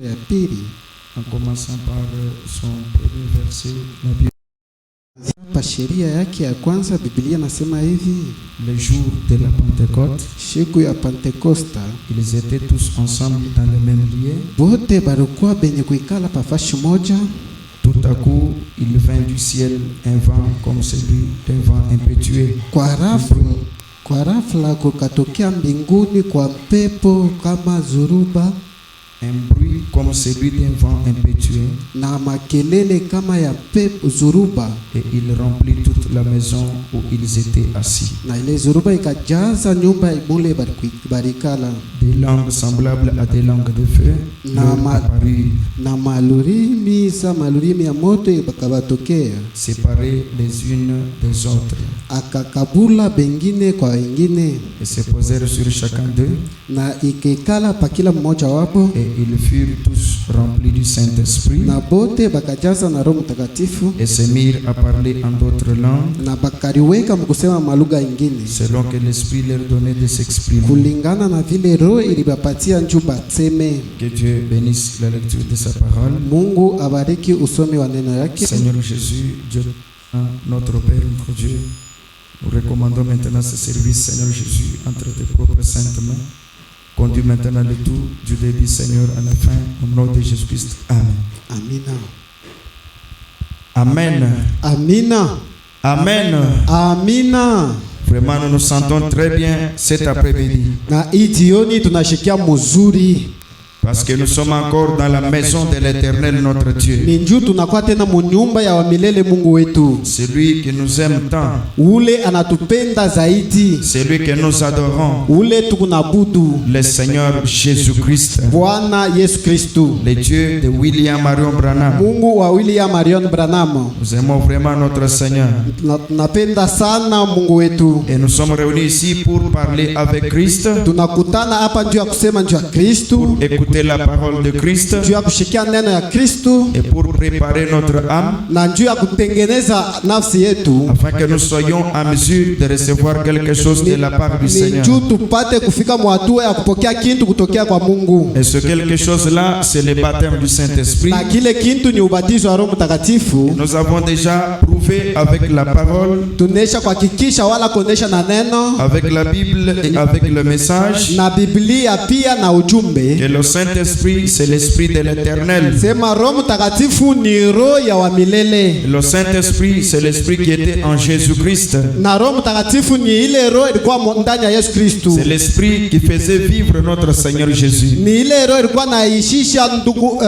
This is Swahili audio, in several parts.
ya pili, en commençant par son premier verset, la Bible. Pa sheria yake ya kwanza Biblia nasema hivi: Le jour de la Pentecôte, siku ya Pentekosta, ils étaient tous ensemble dans le même lieu. bote balikuwa benye kuikala pa fashi moja. Tout à coup, il vint du ciel un vent comme celui d'un vent impétueux. Kwa rafla kukatokea mbinguni kwa pepo kama zuruba, Un bruit comme celui d'un vent impétueux, na makelele kama ya pepo zuruba, et il remplit toute la maison où ils étaient assis. na ile zuruba ikajaza nyumba mule barikala. Des langues semblables à des langues de feu leur apparurent, Na malurimi sa malurimi ya moto ikabatokea, séparées les unes des autres, akakabula bengine kwa wengine, et se posèrent sur chacun d'eux, na ikikala pa kila mmoja wapo, et ils furent tous remplis du Saint-Esprit, na bote bakajaza na Roho Mtakatifu, et se mirent à parler en d'autres langues, na bakariweka mkusema malugha ingine selon que l'Esprit leur donnait de s'exprimer. kulingana na vile Roho ilibapatia njuu batseme. Que Dieu bénisse la lecture de sa parole. Mungu abariki usomi wa neno yake. Seigneur Jésus, Dieu, notre Père, notre Dieu, nous recommandons maintenant ce service, Seigneur Jésus, entre tes propres saintes mains. Conduis maintenant le tout du début, Seigneur, à la fin, au nom de Jésus-Christ. Amen. Amina. Amen. Amina. Amen. Amina. Vraiment, nous nous sentons très bien cet après-midi. Na hii jioni tunashikia mzuri, Parce que nous sommes encore dans la maison de l'Éternel, notre Dieu. ni njoo tunakuwa tena munyumba ya wamilele Mungu wetu, Celui qui nous aime tant, ule anatupenda zaidi, celui que nous adorons, ule tukunabudu, le Seigneur Jésus-Christ, Bwana Yesu Kristu, le Dieu de William Marion Branham. Mungu wa William Marion Branham. Nous aimons vraiment notre Seigneur. Tunapenda sana Mungu wetu. Et nous sommes réunis ici pour parler avec Christ, Tunakutana hapa njoo ya kusema njoo ya Kristu, écouter la parole de Christ njoo ya kushikia neno ya Kristu, et pour préparer notre âme na njoo ya kutengeneza nafsi yetu, afin que nous soyons en mesure de recevoir quelque chose de la part du ni Seigneur. njoo tupate kufika mwatua ya kupokea kintu kutokea kwa Mungu. Et ce quelque chose-là, c'est le baptême du Saint-Esprit. Na kile kintu ni ubatizo wa Roho Mtakatifu. Nous avons déjà prouvé avec la parole, Tunesha kuhakikisha wala kuonesha na neno, avec la Bible et avec le message, na Biblia pia na ujumbe. que le Saint-Esprit, c'est l'Esprit de l'Éternel. Sema Roho Mtakatifu ni roho ya wa milele. Le Saint-Esprit, c'est l'Esprit qui était en Jésus-Christ. Na Roho Mtakatifu ni ile roho ilikuwa ndani ya Yesu Kristu. C'est l'Esprit qui faisait vivre notre Seigneur Jésus. Ni ile roho ilikuwa naishisha ndugu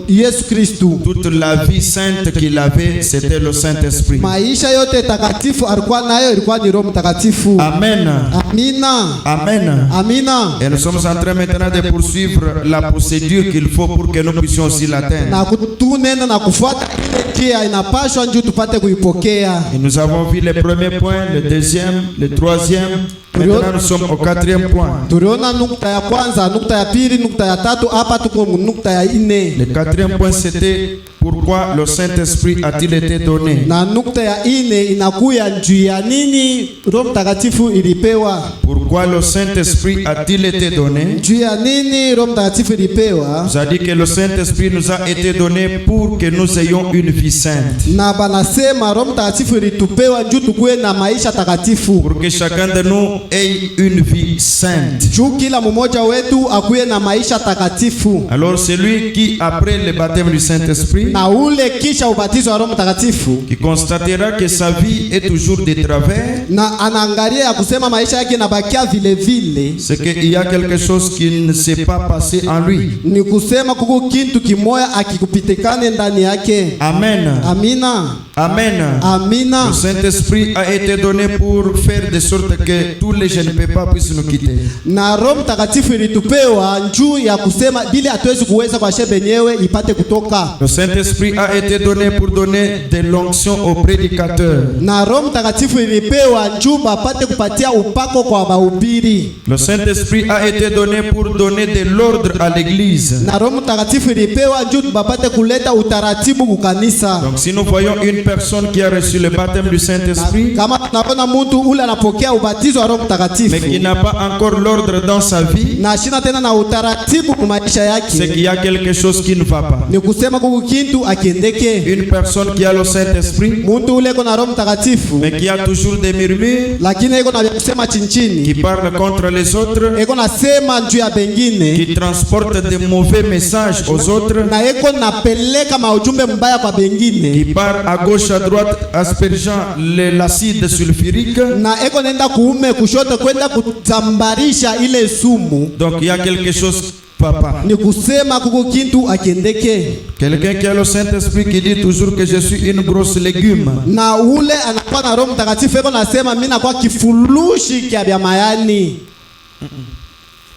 Yesu Kristu. Toute la vie sainte qu'il avait, c'était le Saint-Esprit. Maisha yote takatifu alikuwa nayo ilikuwa ni Roho Mtakatifu. Amen. Amina. Amen. Amina. Et nous sommes en train maintenant de poursuivre la procédure qu'il faut pour que nous puissions aussi l'atteindre. Na kutunena na kufuata ile njia inapaswa njoo tupate kuipokea. Et nous avons vu le premier point, le deuxième, le troisième. Maintenant nous sommes au quatrième point. Tuliona nukta ya kwanza, nukta ya pili, nukta ya tatu, hapa tuko nukta ya nne. Le quatrième point, c'était pourquoi le Saint-Esprit a-t-il été donné? Na nukta ya nne inakuya njuu ya nini Roho Mtakatifu ilipewa. Pourquoi le Saint-Esprit a-t-il été donné? Njuu ya nini Roho Mtakatifu ilipewa? Vous a dit que le Saint-Esprit nous a été donné pour que nous ayons une vie sainte. Na banasema Roho Mtakatifu ilitupewa njuu tukuwe na maisha takatifu. Pour que chacun de nous ait une vie sainte. Njuu kila mmoja wetu akuwe na maisha takatifu. Alors celui qui, après le baptême du Saint-Esprit, Na ule kisha ubatizo wa Roho Mtakatifu, qui constatera que sa vie est toujours de travers, na anaangalia ya kusema maisha yake inabakia vile vile, c'est qu'il y a quelque chose qui ne s'est pas passé en lui. ni kusema kuko kintu kimoya akikupitikane ndani yake. Amen. Amina. Amen. Amina. Le Saint-Esprit a été donné pour faire de sorte que tous les jeunes papas puissent nous quitter. Na Roho Mtakatifu ilitupewa njuu ya kusema bili hatuwezi kuweza kwa shebe yenyewe ipate kutoka. Le Saint-Esprit a été donné pour donner de l'onction aux prédicateurs. Na Roho Mtakatifu ilipewa njuu bapate kupatia upako kwa mahubiri. Le Saint-Esprit a été donné pour donner de l'ordre à l'église. Na Roho Mtakatifu ilipewa juu bapate kuleta utaratibu kukanisa. Donc si nous voyons une personne qui a reçu le baptême du Saint-Esprit, Kama tunaona mtu ule anapokea ubatizo wa Roho Mtakatifu mais qui n'a pas encore l'ordre dans sa vie, na shina tena na utaratibu kwa maisha c'est yake, qu'il y a quelque chose qui ne va pas. ni kusema kuku kintu akiendeke. Une personne qui a le Saint-Esprit, Mtu ule iko na Roho Mtakatifu mais qui a toujours des murmures, lakini iko na vya kusema chinchini, qui parle contre les autres, iko na sema juu ya bengine, qui transporte des mauvais messages aux autres, na iko napeleka maujumbe mbaya kwa bengine, qui part à gauche à droite aspergeant l'acide sulfurique. na iko naenda kuume kushoto kwenda kutambarisha ile sumu. Donc il y a quelque chose, papa. Ni kusema kuku kintu akiendeke. Quelqu'un qui a le Saint-Esprit qui dit toujours que je suis une grosse légume. Na ule anakuwa na Roho Mtakatifu eko nasema mimi nakuwa kifurushi kya vya mayani.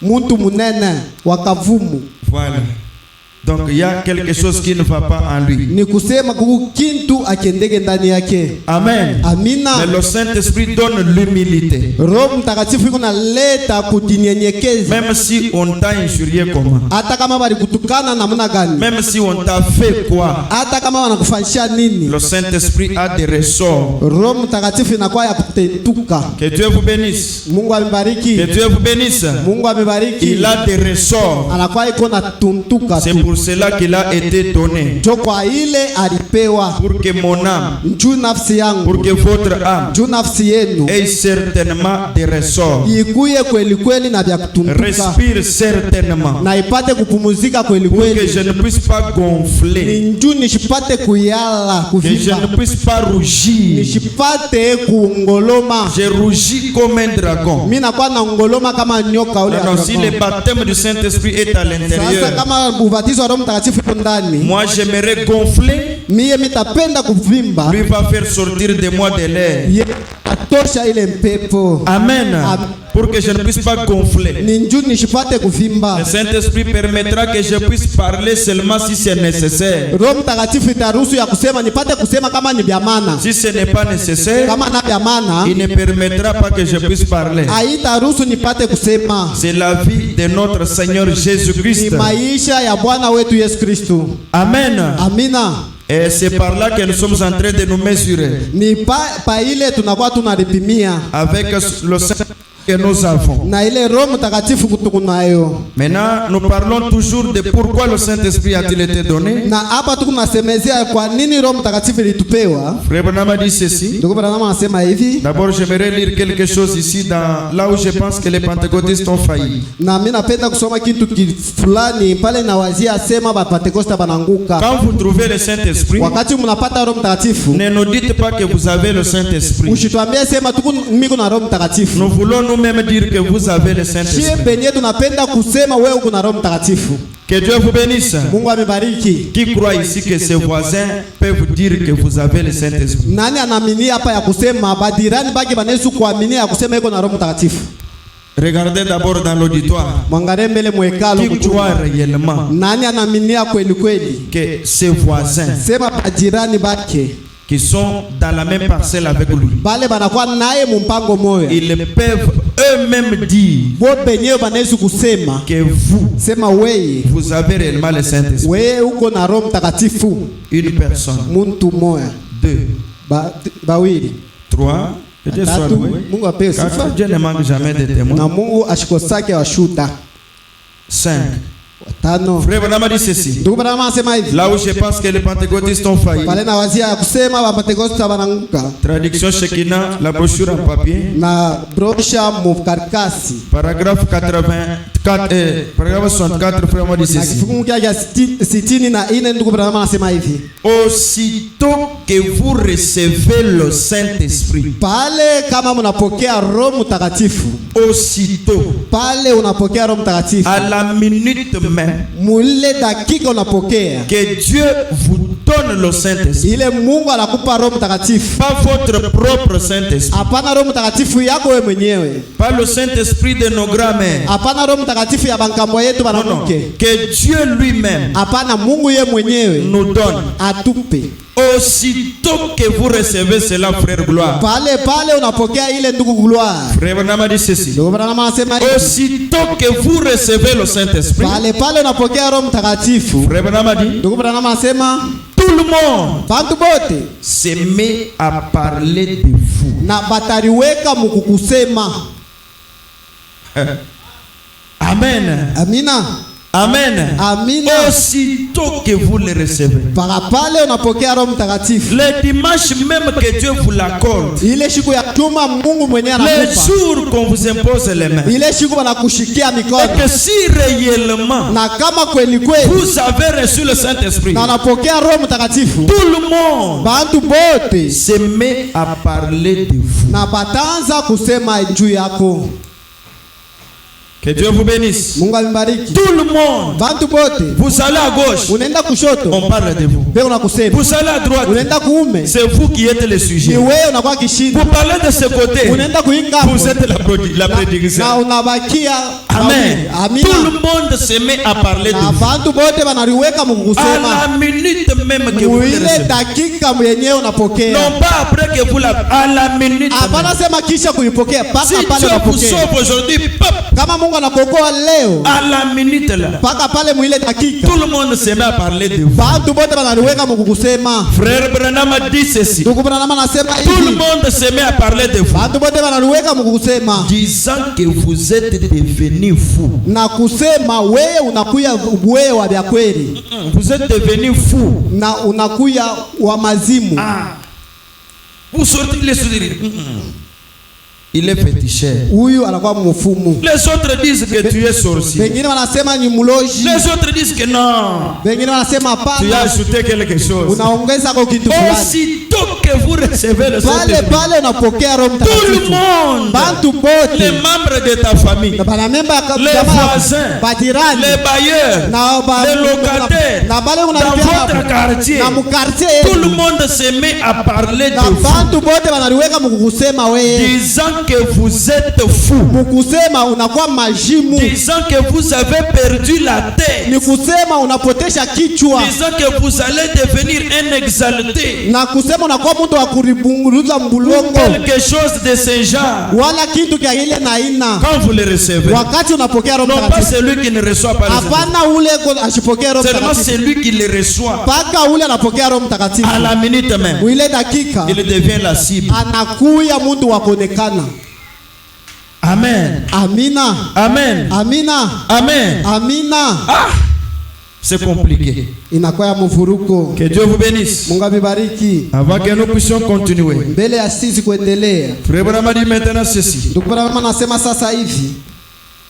Muntu munene wakavumu. Voilà. Donc il y a quelque chose qui ne va pas en lui. Ni kusema kuku kintu akiendeke ndani yake. Amen. Amina. Mais le Saint-Esprit donne l'humilité. Roho Mtakatifu iko naleta kujinyenyekeza. Même si on t'a injurié comment? Hata kama bali kutukana namna gani? Même si on t'a fait quoi? Hata kama wanakufanyisha nini? Le Saint-Esprit a des ressorts. Roho Mtakatifu inakuwa ya kutetuka. Que Dieu vous bénisse. Mungu amebariki. Que Dieu vous bénisse. Mungu amebariki. Il a des ressorts. Anakuwa iko na tuntuka C'est tu. pour cela qu'il a été donné. Jo kwa ile alipewa. Pour que mon âme, Njuu nafsi yangu. pour que votre âme Njuu nafsi yenu. ait certainement des ressorts. Ikuye kweli kweli na vya kutuntuka. Respire certainement. Na ipate kupumuzika kweli Pour que kweli. je ne puisse pas gonfler. Ni njuu nishipate kuyala Que je kuvimba. ne puisse pas rougir. Nishipate kuongoloma. Je rougis comme un dragon. Mimi nakuwa na ngoloma kama nyoka ule. Non, si le baptême du Saint-Esprit est à Sasa l'intérieur, kama ubatizo wa Roho Mtakatifu uko ndani, moi j'aimerais gonfler. mie mitapenda kuvimba. Lui va faire sortir de moi de l'air. Ye atosha ile mpepo. Amen. Pour que je ne puisse pas gonfler. Ni njuu nishipate kuvimba. Le Saint-Esprit permettra que je puisse parler seulement si c'est nécessaire. Roho Mtakatifu itaruhusu ya kusema nipate kusema kama ni vya maana. Si ce n'est pas nécessaire, Kama na vya maana, il ne permettra pas que je puisse parler. haitaruhusu nipate kusema. C'est la vie de notre Seigneur Ni Jésus-Christ. maisha ya Bwana wetu Yesu Kristo. Amen. Amina. Et c'est par là que nous sommes en train de nous mesurer Ni pa ile tunakuwa tunalipimia avec le Saint que nous avons. na ile Roho Mtakatifu kutukunayo. Maintenant, nous parlons toujours de pourquoi le Saint-Esprit a-t-il été donné. Na hapa tukunasemezea kwa nini Roho Mtakatifu ilitupewa. Frère Branham a dit ceci. Ndugu Branham anasema hivi. D'abord, j'aimerais lire quelque chose ici, là où je pense que les pentecôtistes ont failli. Na mimi napenda kusoma kitu fulani pale na wazia sema ba Pentecoste bananguka. Quand vous trouvez le Saint-Esprit, Wakati mnapata Roho Mtakatifu, ne nous dites pas que vous avez le Saint-Esprit. usituambie sema tuku mimi na Roho Mtakatifu. Nous voulons nous-mêmes dire que vous avez le Shie Saint-Esprit. penye tunapenda kusema wewe uko na Roho Mtakatifu. Que Dieu vous bénisse. Mungu amebariki. Qui croit ici que ses voisins peuvent dire que vous avez le Saint-Esprit? Nani anaamini hapa ya kusema badirani baki banesu kuamini ya kusema iko na Roho Mtakatifu? Regardez d'abord dans l'auditoire. Mwangalie mbele mwekalo Qui croit réellement nani anaaminia kweli kweli? que ses voisins Sema bajirani bake qui sont dans la même parcelle avec lui, bale banakuwa naye mumpango moya, ils peuvent eux-mêmes dire bo benyewe banesu kusema que vous, sema weye vous avez réellement le Saint-Esprit. weye uko na Roho Mtakatifu. Une personne, Muntu moya deux, bawili trois, que Dieu soit tatu. loué. Mungu apewe Car sifa Dieu ne manque jamais de na témoins. Mungu ashikosake washuta. 5. Watano. Frère Branham a dit ceci. Ndugu Branham anasema hivi. Là où je pense que les pentecôtistes ont failli. Pale na wazia ya kusema ba Pentecoste bananguka Traduction Shekinah, la brochure en papier. na brosha mukarkasi Paragraphe 84, paragraphe 64, frère m'a dit na ceci. kifungu kia 64. Ndugu Branham anasema hivi. Aussitôt que vous recevez le Saint-Esprit, Pale kama mnapokea Roho Mtakatifu, aussitôt, pale unapokea Roho Mtakatifu, à la minute même mule dakika unapokea que Dieu vous donne le Saint-Esprit, ile Mungu anakupa Roho Mtakatifu. pas votre propre Saint-Esprit, Hapana Roho Mtakatifu yako wewe mwenyewe, pas le Saint-Esprit de nos grands-mères, hapana Roho Mtakatifu ya bankambo yetu non, non, banamuke, que Dieu lui-même hapana Mungu yeye mwenyewe nous donne. atupe. Aussitôt Aussitôt que vous recevez cela, frère Gloire. Pale pale unapokea ile ndugu Gloire. Frère Branham a dit ceci. Ndugu Branham anasema hivi. Aussitôt que vous recevez le Saint-Esprit. Pale pale unapokea Roho Mtakatifu. Frère Branham a dit. Ndugu Branham anasema Tout le monde bantu bote se met à parler de vous. na batariweka mukukusema. Amen. Amina. Amen. Amina. Aussitôt que vous le recevez. Para pale unapokea Roho Mtakatifu. Le dimanche même que Dieu vous l'accorde. Ile siku ya juma Mungu mwenyewe Le anakupa. jour qu'on vous impose les mains. Ile siku wanakushikia Et mikono. que si réellement Na kama kweli kweli vous avez reçu le Saint-Esprit, na unapokea Roho Mtakatifu, tout le monde bantu bote se met à parler de vous. na bataanza kusema juu yako. Que Dieu vous bénisse. Mungu amebariki. Tout le monde. Bantu bote Vous allez à gauche, unaenda kushoto, on parle de vous. wewe unakusema. Vous allez à droite, Unaenda kuume, c'est vous qui êtes le ni sujet. wewe unakuwa kishinda. Vous parlez de ce côté, Unaenda kuinga hapo, vous êtes la na prédication. unabakia. Amen. Amina. Tout le monde se met à parler de Na vous. bantu bote banariweka À mukusema. la minute même que vous le Muile recevez. dakika mwenyewe unapokea. Non pas après que vous la... À la minute Hapana même. sema kisha kuipokea, paka Si pale Dieu vous unapokea. sauve aujourd'hui, pop, Kama Mungu anakuokoa leo, à la minute là, paka pale muile dakika. tout le monde se met à parler de vous. Bantu bote banariweka mukukusema. Frère Branham a dit ceci. Ndugu Branham anasema Tout le hivi. monde se met à parler de vous, Bantu bote banariweka mukukusema. disant que vous êtes devenu fou. Na kusema wewe unakuya wewe wa vya kweli. Vous êtes devenu fou. Na unakuya wa mazimu. Ah. Vous sortez les sourires. Il est féticheur. Huyu anakuwa mfumu. Les autres disent que tu es sorcier. Wengine wanasema ni mloji. Les autres disent que non. Wengine wanasema Tu as hapana. ajouté quelque chose. Unaongeza kwa kitu fulani. Aussitôt que vous recevez le Pale Saint-Esprit, pale unapokea Roho tout le Mtakatifu. monde, Bantu les bote membres de ta famille, na banamemba les voisins, bajirani les bailleurs, na les locataires, na bale dans unalipia votre hapo quartier, na mukartie tout le monde se met à parler de na vous, bantu bote banaliweka mukukusema wewe, disant que vous êtes fou, mukusema unakuwa majimu, disant que vous avez perdu la tête, ni kusema unapotesha kichwa, disant que vous allez devenir un exalté, na kusema unakuwa mtu wa kuribunguruza ou mbulongo quelque chose de ce genre. wala kitu kia ile na ina. Quand vous le recevez, Wakati unapokea Roho non pas Mtakatifu, celui qui ne reçoit pas le Saint-Esprit, hapana ule ashipokee Roho seulement Mtakatifu, celui qui le reçoit. paka ule anapokea Roho Mtakatifu, À la minute même, ile dakika il devient la cible. anakuya mtu wa kuonekana. Amen. Amina, Amen. amina, Amen. amina. Ah, c'est compliqué. Inakuwa ya mvuruko. Que Dieu vous bénisse. Mungu amebariki. Avant que nous puissions continuer, Mbele ya sisi kuendelea, Frère Branham dit maintenant ceci. ndugu Branham anasema sasa hivi,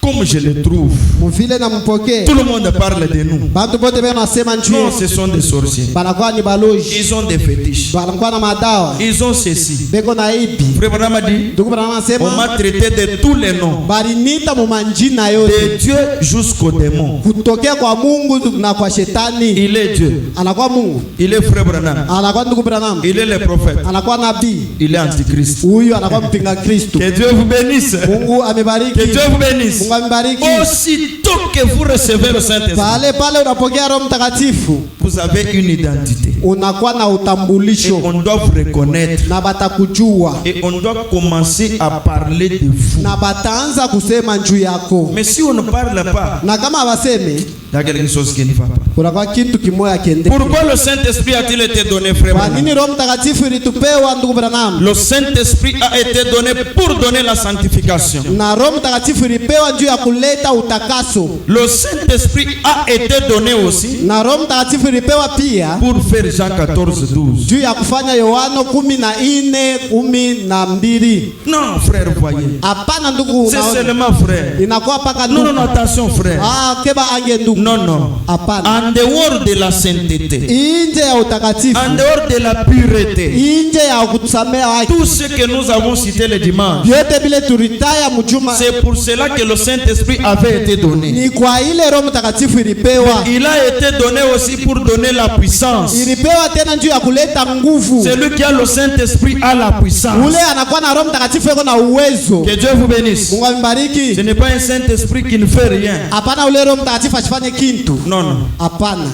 Comme je le trouve, mvile na mpokee, tout le monde parle de nous. bantu bote bana nasema Non, njoo, ce sont des sorciers. banakuwa ni baloji, Ils ont des fétiches. banakuwa na madawa, Ils ont ceci. beko na ipi. Frère Branham dit, Ndugu Branham on anasema m'a traité de tous les noms, balinita mu manjina de yote, Dieu jusqu'au démon. kutokea kwa Mungu na kwa shetani. Il est Dieu. Anakuwa Mungu, Il est Frère Branham. anakuwa ndugu Branham, Il est le prophète. anakuwa nabii, Il est antichrist. huyu anakuwa mpinga Kristo. Que Dieu vous bénisse. Mungu Que amebariki, Dieu vous bénisse. Mungu amebariki. Aussitôt que vous recevez le Saint-Esprit, Pale pale unapokea Roho Mtakatifu, vous avez une identité. unakuwa na Et utambulisho on doit vous reconnaître. na batakujua Et on doit commencer à parler de vous. na bataanza kusema juu yako, Mais si on ne parle pas, na kama abaseme il y a quelque chose qui ne va pas. kunakuwa kitu kimoya kiende. Pourquoi le Saint-Esprit a-t-il été donné, frère Kwa Branham? nini Roho Mtakatifu ilitupewa ndugu Branham? Le Saint-Esprit a été donné pour donner la sanctification. Na Roho Mtakatifu ilipewa juu ya kuleta utakaso, Le Saint-Esprit a été donné aussi na Roho Mtakatifu ilipewa pia pour faire Jean 14:12. juu ya kufanya Yohano 14:12. Non, frère, voyez. Hapana ndugu, C'est unaona? seulement frère. Inakuwa paka Non, non, ndugu. non, attention, frère. Ah, keba ange ndugu. Non, non. Hapana. En dehors de la sainteté, Inje ya utakatifu, en dehors de la pureté, inje ya kutusamea haki, tout ce que nous avons cité le dimanche, vyote vile turitaya mjuma, c'est pour cela que le Saint-Esprit avait été donné. ni kwa ile Roho Mtakatifu ilipewa. Il a été donné aussi pour donner la puissance. Ilipewa tena juu ya kuleta nguvu. Celui qui a le Saint-Esprit a la puissance. Ule anakuwa na Roho Mtakatifu yuko na uwezo. Que Dieu vous bénisse. Mungu Ce ambariki. n'est pas un Saint-Esprit qui ne fait rien. Hapana ule Roho Mtakatifu asifanye kintu. Non, non. Hapana.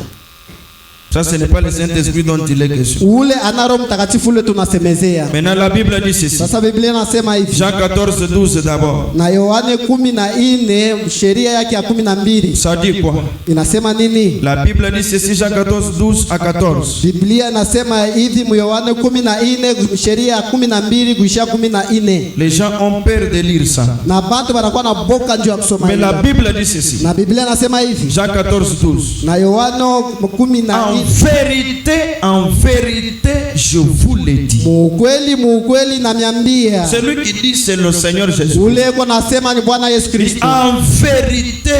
Ça, ce n'est pas le Saint-Esprit dont il est question. ule ana Roho Mtakatifu ule tunasemezea. Maintenant, la Bible dit ceci. Sasa Biblia inasema hivi. Jean 14, 12 d'abord. Na Yohane 14 sheria yake ya 12 Ça dit quoi? inasema nini? La Bible dit ceci, Jean 14, 12 à 14. Biblia inasema hivi mu Yohane 14 sheria ya 12 kuishia 14. Les gens ont peur de lire ça. Na bantu banakuwa na boka njoo ya kusoma. Mais la Bible dit ceci. Na Biblia inasema hivi. Jean 14, 12. Na Yohane 14 En vérité, je vous l'ai dit. Mukweli namiambia. Celui qui dit c'est le Seigneur Jésus. Ule ko nasema ni Bwana Yesu Kristo. En vérité,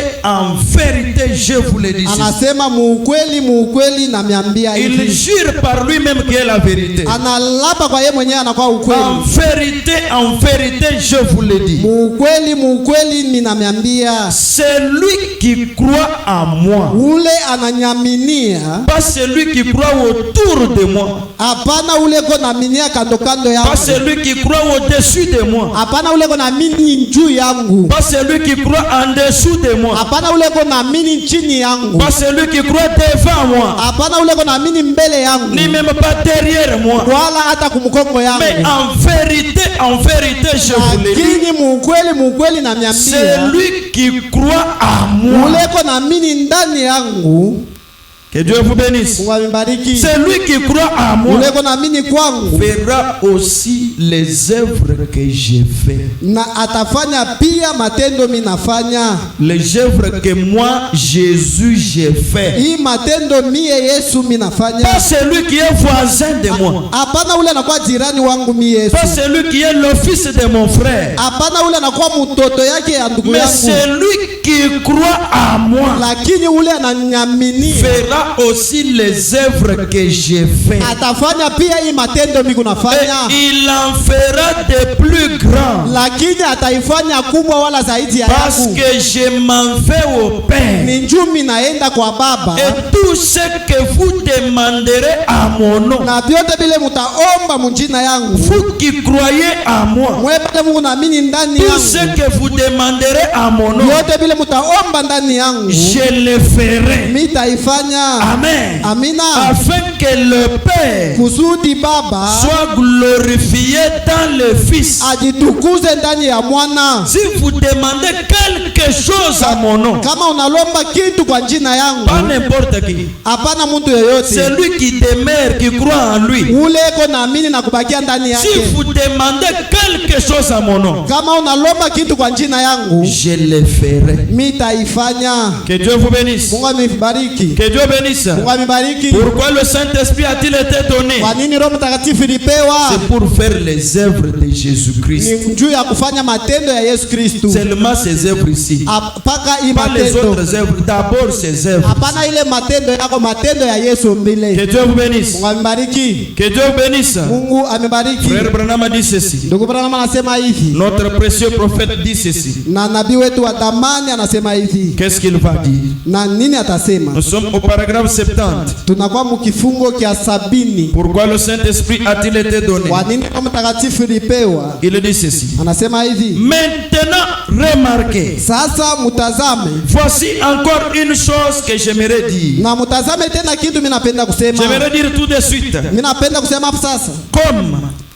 je vous l'ai dit. Anasema mukweli namiambia hivi. Il jure par lui-même qu'il est la vérité. Analapa kwa yeye mwenyewe anakuwa ukweli. En vérité, je vous l'ai dit. Mukweli ninamiambia. Celui qui croit en moi. Ule ananyaminia. Pas celui qui croit autour de moi. Hapana ule ko naaminia kando yangu. Pas celui qui croit au-dessus de moi. Hapana ule ko naamini juu yangu. Pas celui qui croit en dessous de moi. Hapana ule ko naamini chini yangu. Pas celui qui croit devant moi. Hapana ule ko naamini mbele yangu. Ni même pas derrière moi. Wala hata kumkongo yangu. Mais en vérité, je vous l'ai dit. Lakini mukweli namiambia. Celui qui croit en moi. Ule ko naamini ndani yangu. Que Dieu vous bénisse. Celui qui croit en moi verra aussi les œuvres que j'ai faites. Na atafanya pia matendo minafanya. Les œuvres que moi, Jésus, j'ai fait. Hii matendo mie Yesu minafanya. Pas celui qui est voisin de moi. Hapana ule anakuwa jirani wangu mie Yesu. Pas celui qui est le fils de mon frère. Hapana ule anakuwa mtoto yake ya ndugu yangu. Mais celui qui croit en moi. Lakini ule ananyamini. Verra aussi les œuvres que j'ai fait. Atafanya pia hii matendo mimi kunafanya. Il en fera de plus grands. Lakini ataifanya kubwa wala zaidi ya yangu. Parce que je m'en vais au Père. Ni njumi naenda kwa Baba. Et tout ce que vous demanderez à mon nom. Na vyote vile mtaomba mjina yangu. Vous qui croyez à moi. Mwepate Mungu naamini ndani yangu. Tout ce que vous demanderez à mon nom. Vyote vile mtaomba ndani yangu. Je le ferai. Mitaifanya. Amen. Amina. Afin que le Père kusudi Baba soit glorifié dans le Fils. Ajitukuze ndani ya mwana. Si vous demandez quelque chose à mon nom. Kama unalomba kitu kwa jina yangu. Pas n'importe qui. Hapana mtu yoyote. Celui qui demeure, qui croit en lui. Ule ko naamini na kubakia ndani yake. Si vous demandez quelque chose à mon nom. Kama unalomba kitu kwa jina yangu. Je le ferai. Mitaifanya. Que Dieu vous bénisse. Mungu amibariki. Que Dieu bénisse. Pourquoi le Saint-Esprit a-t-il été donné? C'est pour faire les œuvres de Jésus-Christ. Seulement ces œuvres ici. Pas les autres œuvres. D'abord ces œuvres. Que Dieu vous bénisse. Que Dieu vous bénisse. Frère Branham a dit ceci. Notre précieux prophète dit ceci. Qu'est-ce qu'il va dire? Nous sommes au paragraphe 70. Tunakuwa mkifungo kia 70. Pourquoi le Saint-Esprit a-t-il été donné? Kwa nini Roho Mtakatifu ilipewa? Il dit ceci. Anasema hivi. Maintenant remarquez. Sasa mutazame. Voici encore une chose que j'aimerais dire. Na mutazame tena kitu mimi napenda kusema. J'aimerais dire tout de suite. Mimi napenda kusema hapo sasa.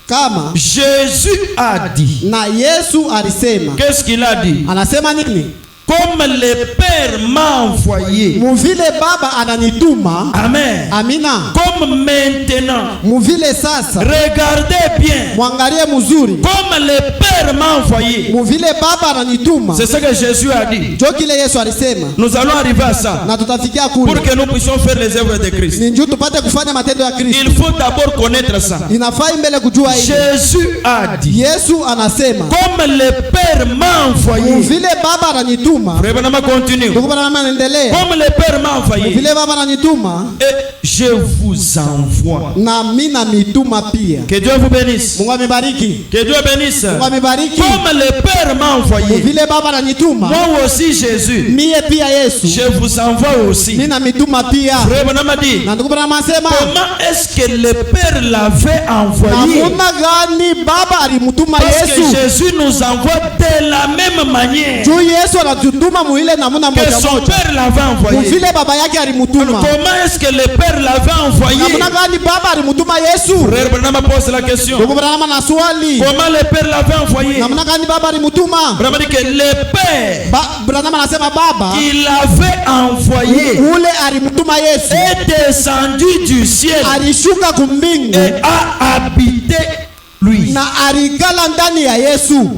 Kama Jésus a dit. Na Yesu alisema. Qu'est-ce qu'il a dit? Anasema nini? Comme le Père m'a envoyé. Muvile Baba ananituma. Amen. Amina. Comme maintenant. Muvile sasa. Regardez bien. Mwangalie mzuri. Comme le Père m'a envoyé. Muvile Baba ananituma. C'est ce que Jésus a dit. Jo kile Yesu alisema. Nous allons arriver à ça. Na tutafikia kule. Pour que nous puissions faire les œuvres de Christ. Ni njoo tupate kufanya matendo ya Kristo. Il faut d'abord connaître ça. Inafaa mbele kujua hivi. Jésus a dit. Yesu anasema. Comme le Père m'a envoyé. Muvile Baba ananituma. Frère Branham continue. Comme le Père m'a envoyé. Et je vous envoie. Que Dieu vous bénisse. Que Dieu bénisse. Comme le Père m'a envoyé. Moi aussi Jésus. Je vous envoie aussi. Frère Branham a dit. Comment est-ce que le Père l'avait envoyé? Parce que Jésus nous envoie de la même manière. alitutuma muile namuna que moja son moja. père l'avait envoyé. Muvile baba yake alimutuma. Comment est-ce que le père l'avait envoyé? Namuna gani baba alimutuma Yesu? Frère Branham pose la question. Ndugu Branham na swali. Comment le père l'avait envoyé? Namuna gani baba alimutuma? Branham dit que le père Branham anasema baba qui l'avait envoyé ule alimutuma Yesu est descendu du ciel alishuka kumbingu et a habité lui. na alikala ndani ya Yesu.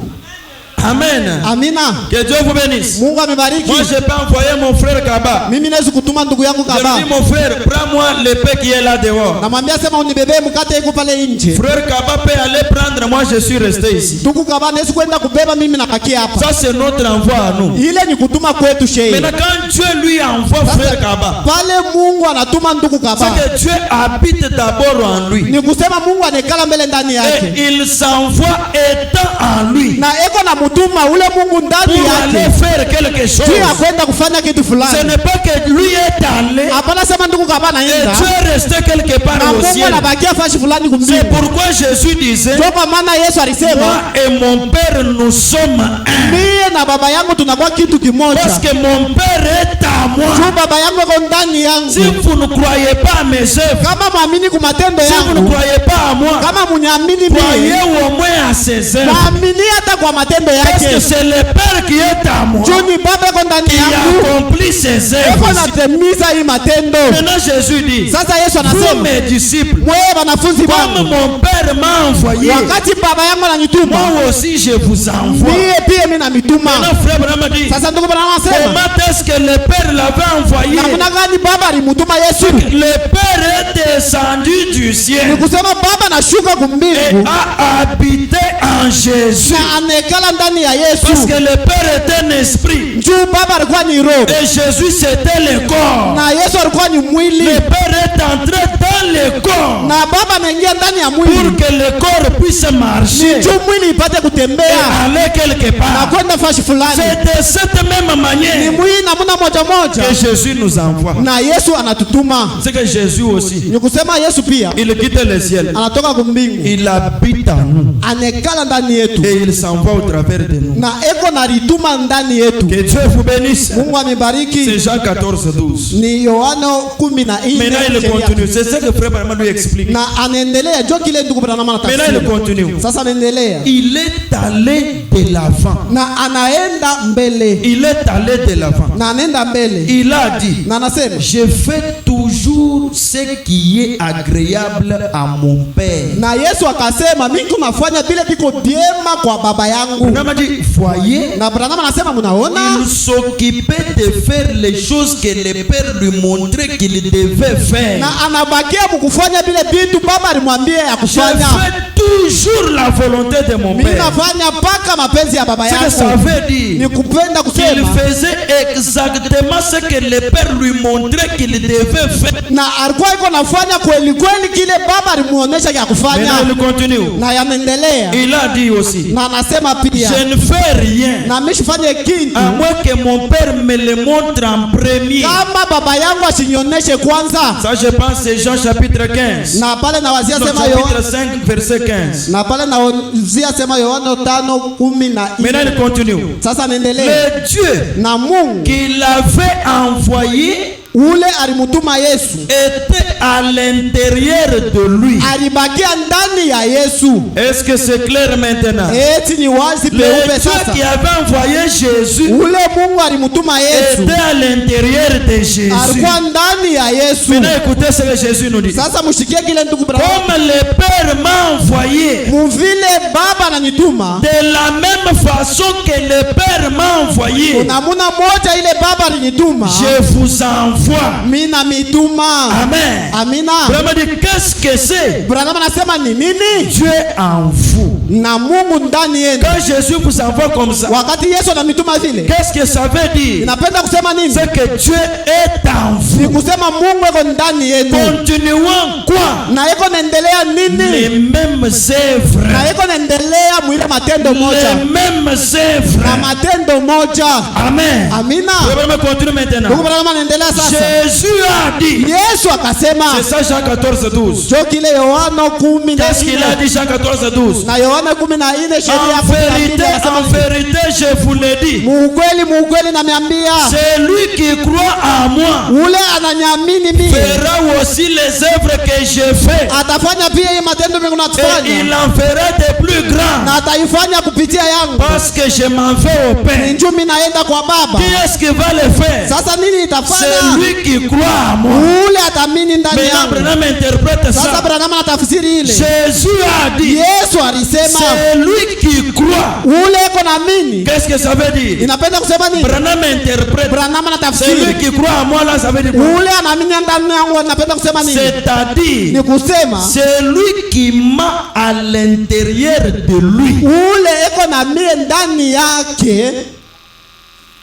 Amen. Amina. Que Dieu vous bénisse. Mungu amebariki. Moi, je peux envoyer mon frère Kaba. Mimi naweza kutuma ndugu yangu Je Kaba. lui dis, mon frère, prends-moi l'épée qui est là dehors. Namwambia sema unibebe mkate iko pale nje. Frère Kaba peut aller prendre, moi je suis resté ici. Ndugu Kaba naweza kwenda kubeba, mimi nabakia hapa. Ça c'est notre envoi à nous. Ile ni kutuma kwetu shehe. Maintenant quand Dieu lui envoie frère Kaba, Pale Mungu anatuma ndugu Kaba. c'est que Dieu habite d'abord en lui. Ni kusema Mungu anekala mbele ndani yake. Et il s'envoie étant en lui Na eko na mutuma ule Mungu ndani pour aller yake. faire quelque chose. Pia kwenda kufanya kitu Ce fulani. n'est pas que lui est allé Hapana sema ndugu Kaba et anaenda. Dieu est resté quelque part Na au Mungu ciel. anabakia fashi fulani C'est kumbingu. pourquoi Jésus disait, Ndio kwa maana Yesu moi alisema et mon Père nous sommes un. mie na baba yangu tunakuwa kitu kimoja. Parce que mon Père est à moi. Juu baba yangu iko ndani Si yangu. vous ne croyez pas à mes œuvres, Kama mwamini kwa matendo si vous ne yangu, croyez pas à moi, kama munyamini croyez mimi, au moins à ses œuvres. mwamini hata kwa matendo Parce que yake. c'est le Père qui est à moi, Juu ni baba iko ndani qui yangu, accomplit ses eko œuvres. natimiza hii matendo. Maintenant Jésus dit, Sasa Yesu vous anasema mes disciples, mwewe wanafunzi comme wangu, mon Père m'a envoyé, wakati baba yangu ananituma moi aussi je vous envoie. mie pia mimi namituma. Maintenant frère Branham dit, Sasa ndugu bwana anasema comment est-ce que le Père l'avait envoyé? namna gani baba alimutuma Yesu? Le Père est descendu du Ni ciel kusema baba anashuka et kumbingu a habité en Jésus. na anekala ndani ya Parce Yesu. que le Père est un esprit Juu baba alikuwa ni roho et Jésus c'était le corps. na Yesu alikuwa ni mwili Le Père est entré dans le corps na baba anaingia ndani ya pour mwili que le corps puisse marcher juu mwili ipate et kutembea aller quelque na part. kwenda fashi fulani. C'est de cette même Ni manière mwili namuna moja moja que Jésus nous envoie. na Yesu anatutuma. C'est que Jésus aussi, Ni kusema Yesu pia il quitte le ciel, anatoka kumbingu, il habite en nous anekala ndani yetu et il s'envoie au travers de nous. na eko na rituma ndani yetu. Que Dieu vous bénisse. Mungu C'est amebariki. Jean 14, 12. Ni Yohana 14 Maintenant il continue. C'est ce que Frère Branham lui explique. na anaendelea jo kile ndugu Branham Maintenant il anatafsiri. continue. Sasa anaendelea Il est allé de l'avant. na anaenda mbele Il est allé de l'avant. na anaenda mbele Il a dit, na anasema je fais toujours ce qui est agréable à mon Père. na Yesu akasema mimi kunafanya vile viko vyema kwa baba yangu. Branham dit, voyez, Na Branham anasema mnaona, il s'occupait de faire les choses que le Père lui montrait qu'il devait faire. na anabakia mkufanya vile vitu baba alimwambia ya Je kufanya. fais toujours la volonté de mon Mimi Père. nafanya mpaka mapenzi ya baba Ce que ça yangu. veut dire, Ni kupenda il kusema faisait exactement ce que le Père lui montrait qu'il devait faire. na alikuwa iko nafanya kweli kweli kile baba alimuonesha ya kufanya, Maintenant il continue. na yanaendelea Il a dit aussi, na anasema pia je ne fais rien na mimi sifanye kitu à moins que mon Père me le montre en premier. kama baba yangu asinionyeshe kwanza. Ça je pense c'est Jean chapitre 15. Na pale na wazia Non, sema chapitre 5 verset 15. na pale na wazia sema Yohana 5:14. Maintenant il continue. Sasa anaendelea Le Dieu na Mungu qui l'avait envoyé ule alimutuma Yesu était à l'intérieur de lui. alibakia ndani ya Yesu. Est-ce que c'est clair maintenant? Eti ni wazi Le peupe Dieu sasa. qui avait envoyé Jésus Ule Mungu alimutuma Yesu était à l'intérieur de Jésus. alikuwa ndani ya Yesu. Maintenant écoutez ce que Jésus nous dit. Sasa mshikie kile ndugu Branham, Comme le Père m'a envoyé, muvile baba ananituma de la même façon que le Père m'a envoyé, namuna moja ile baba alinituma je vous envoie. mimi namituma. Amen. Amina. Vraiment dit, qu'est-ce que c'est? Branham anasema ni nini? Dieu en vous. Na Mungu ndani yenu. Quand Jésus vous envoie comme ça, Wakati Yesu anamituma vile, qu'est-ce que ça veut dire? inapenda kusema nini? C'est que Dieu est en Ni vous. kusema Mungu eko ndani yenu. Continuons quoi? Na eko naendelea Les nini? mêmes Na œuvres. eko naendelea mwile matendo Les moja. mêmes Na œuvres. matendo moja. Amen. Amina. Vraiment continue Ndugu maintenant. Branham anaendelea sasa. Jésus a dit, Yesu Yesu akasema, C'est ça Jean 14, 12. jo kile Yohana 10 na Qu'est-ce qu'il a dit Jean 14, 12? na Yohana 14 sheria En vérité, je vous le dis. Mukweli namiambia, Celui qui croit en moi ule ananiamini mimi fera aussi les œuvres que je fais. atafanya pia hii matendo mimi Et nafanya, il en fera de plus grands. na ataifanya kupitia yangu, Parce que je m'en vais au Père. njoo mimi naenda kwa Baba. Qui est-ce qui va le faire? Sasa nini itafanya? Celui qui croit en moi. Ule atamini ndani Mais yangu. Abraham interprète Sasa ça. Branham anatafsiri ile. Jésus a dit, Yesu alisema celui qui croit. ule eko na mini. Qu'est-ce que ça veut dire? Inapenda kusema nini? Branham interprète. Branham Celui anatafsiri qui croit en moi là, ça veut dire quoi? ule anaamini ndani yangu, anapenda kusema nini? C'est-à-dire, Ni kusema celui qui m'a à l'intérieur de lui. ule eko na mie ndani yake.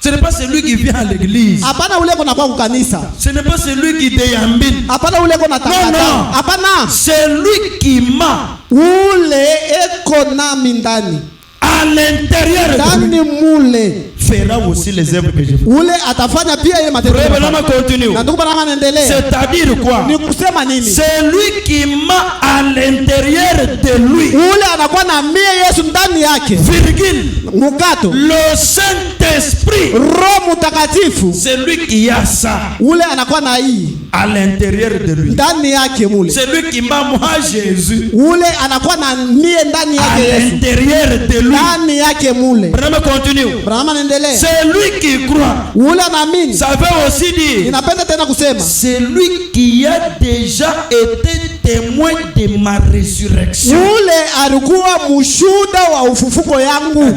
Ce n'est pas celui qui vient à l'église. Hapana ule eko na kwa kanisa. Ce n'est pas celui qui déambule. Hapana ule eko na tangaza. non. Hapana. Celui qui m'a Ule eko nami ndani. à l'intérieur de lui Ndani mule. fera aussi les œuvres que je fais. Ule atafanya pia ile matendo. Branham continue. Na ndugu Branham anaendelea. C'est-à-dire quoi? Ni kusema nini? Celui qui m'a à l'intérieur de lui. Ule anakuwa na mie Yesu ndani yake. Virgule. Mukato. Le Saint-Esprit. Roho Mtakatifu. Celui qui a ça Ule anakuwa na hii à l'intérieur de lui. ndani yake mule. Celui qui m'a moi Jésus Ule anakuwa na mie ndani à yake Yesu. l'intérieur de lui. Ndani yake mule. Branham continue. Branham anaendelea. Celui qui croit. Ule anaamini. Ça veut aussi dire Inapenda tena kusema celui qui a déjà été témoin de ma résurrection. ule alikuwa mshuhuda wa ufufuko yangu.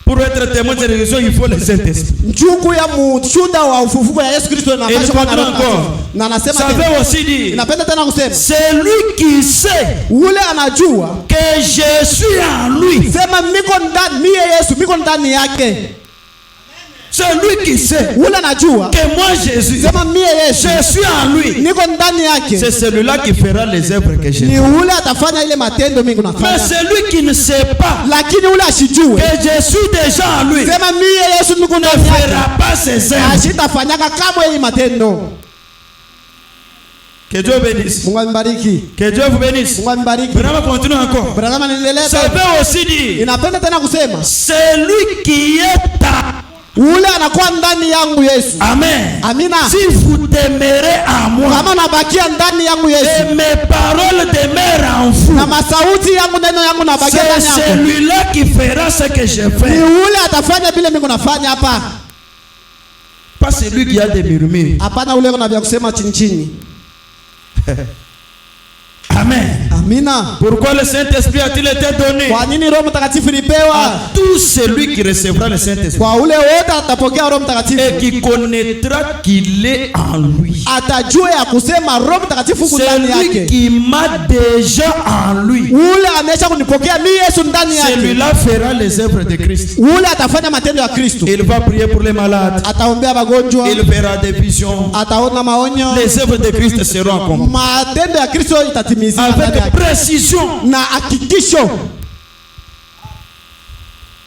Pour être témoin de la résurrection, il faut le Saint-Esprit. Njuku ya mshuhuda wa ufufuko ya Yesu Kristo na Et pasha il kwa continue encore. na anasema Ça tena. veut aussi dire Inapenda tena kusema celui qui sait ule anajua que je suis en lui. sema miko ndani mie Yesu miko ndani yake. Celui qui sait Ule anajua que moi Jésus, sema mie Yesu je suis en lui. niko ndani yake. C'est celui-là qui fera les œuvres que je Ni fais. ule atafanya ile matendo mingi Mais nafanya. celui qui ne sait pas Lakini ule ashijue que je suis déjà en lui ne sema mie Yesu niko ndani yake. fera pas ses œuvres. Ashitafanyaka kamwe hii matendo. Que Dieu bénisse. Mungu ambariki. Que Dieu vous bénisse. Mungu ambariki. Branham continue encore. Branham anaendelea. Ça veut aussi dire Inapenda tena kusema celui qui est à. ule anakuwa ndani yangu Yesu. Amen. Amina. Si vous demeurez en moi Kama nabakia ndani yangu Yesu et mes paroles demeurent en vous, na masauti yangu neno yangu nabakia c'est ndani yako, celui-là qui fera ce que je ni fais. ule atafanya vile mimi nafanya hapa. Pas celui qui a des murmures. Hapana ule kuna vya kusema chini chini. Amen. Amina. Pourquoi le Saint-Esprit a-t-il été donné Kwa nini Roho Mtakatifu à ilipewa? tout celui qui recevra le Saint-Esprit Kwa ule wote atapokea Roho et Mtakatifu. qui connaîtra qu'il est en lui? Atajua ya kusema Roho Mtakatifu huko ndani Celui yake. qui m'a déjà en lui, Ule amesha kunipokea mimi Yesu ndani yake. celui-là fera les œuvres de Christ. Ule atafanya matendo ya Kristo. Il va prier pour les malades. Ataombea wagonjwa. Il verra des visions. Ataona maonyo. Les œuvres de Christ seront accomplies Matendo ya Kristo itatimizika ndani avec yake. précision. Na hakikisho.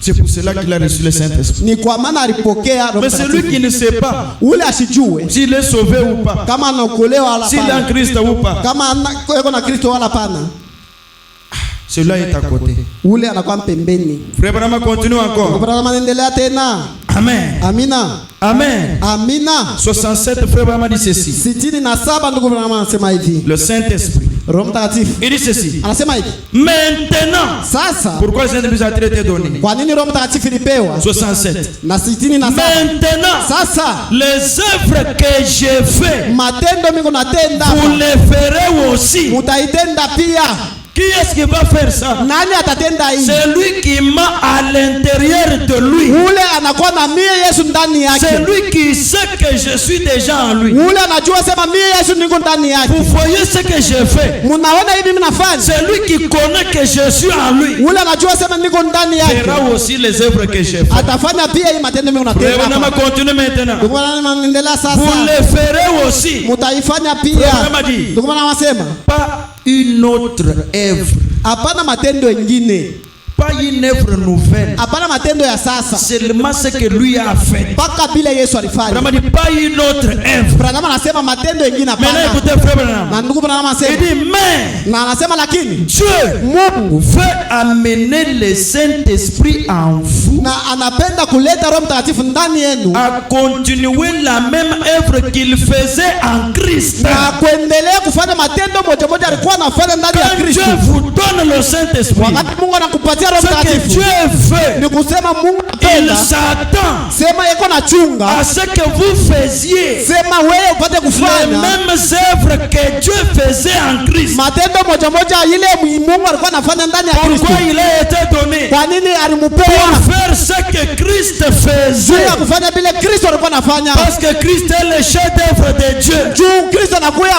C'est pour cela qu'il a reçu le Saint-Esprit. Ni kwa maana alipokea Roho Mais celui qui Mtakatifu. ne sait pas Ule asijue s'il est sauvé ou pas, kama anaokolewa wala s'il est en hapana. Christ ou pas, Kama yuko na Kristo wala hapana. celui-là est à côté. Ule anakuwa pembeni. Frère Branham continue encore. Branham anaendelea tena. Amen. Amina. Amen. Amina. 67, Frère Branham dit ceci. 67 ndugu Branham anasema hivi. Le Saint-Esprit. Roho Mtakatifu Il dit ceci. anasema hivi. Maintenant, Sasa pourquoi le Saint-Esprit a-t-il été donné? kwa nini Roho Mtakatifu ilipewa? 67. Na 67. Maintenant, Sasa les œuvres que j'ai fait, matendo miko natenda vous les ferez aussi. mutaitenda pia. Qui est-ce qui va faire ça? Nani atatenda hii? C'est lui qui m'a à l'intérieur de lui. Ule anakuwa na mie Yesu ndani yake. C'est lui qui sait que je suis déjà en lui. Ule anajua sema mie Yesu niko ndani yake. Vous voyez ce que j'ai fait? Munaona hivi mimi nafanya? C'est lui qui connaît que je suis en lui. Ule anajua sema niko ndani yake. Fera aussi les œuvres que j'ai fait. Atafanya pia hii matendo mimi Frère natenda. Branham continue maintenant. Ndugu Branham anaendelea Vous sasa. les ferez aussi. Mutaifanya Frère pia. Branham a dit, Ndugu Branham anasema pas une autre œuvre, hapana matendo mengine. pas une œuvre nouvelle. Hapana matendo ya sasa. Seulement ce que lui a fait. Paka bila Yesu alifanya. Branham dit pas une autre œuvre. Branham anasema matendo mengine Maintenant hapana. écoutez frère Branham. Na ndugu Branham Il anasema. dit mais Na anasema lakini Dieu Mungu veut amener le Saint-Esprit en vous na anapenda kuleta Roho Mtakatifu ndani yenu à continuer la même œuvre qu'il faisait en Christ. na kuendelea kufanya matendo moja moja alikuwa anafanya ndani ya Quand Kristo. Dieu vous donne le Saint-Esprit, Wakati Mungu anakupatia Roho ce que Mtakatifu Dieu veut, ni kusema Mungu il anapenda s'attend sema yeko na chunga à ce que vous faisiez sema wewe upate les kufanya mêmes œuvres que Dieu faisait en Christ. matendo moja moja ile Mungu alikuwa anafanya ndani ya Kristo. Pourquoi il a été donné? Kwa nini alimupewa? Pour faire ce que Christ Juu faisait. ya kufanya vile Kristo alikuwa anafanya. Parce que Christ est le chef-d'œuvre de Dieu. Juu Kristo anakuya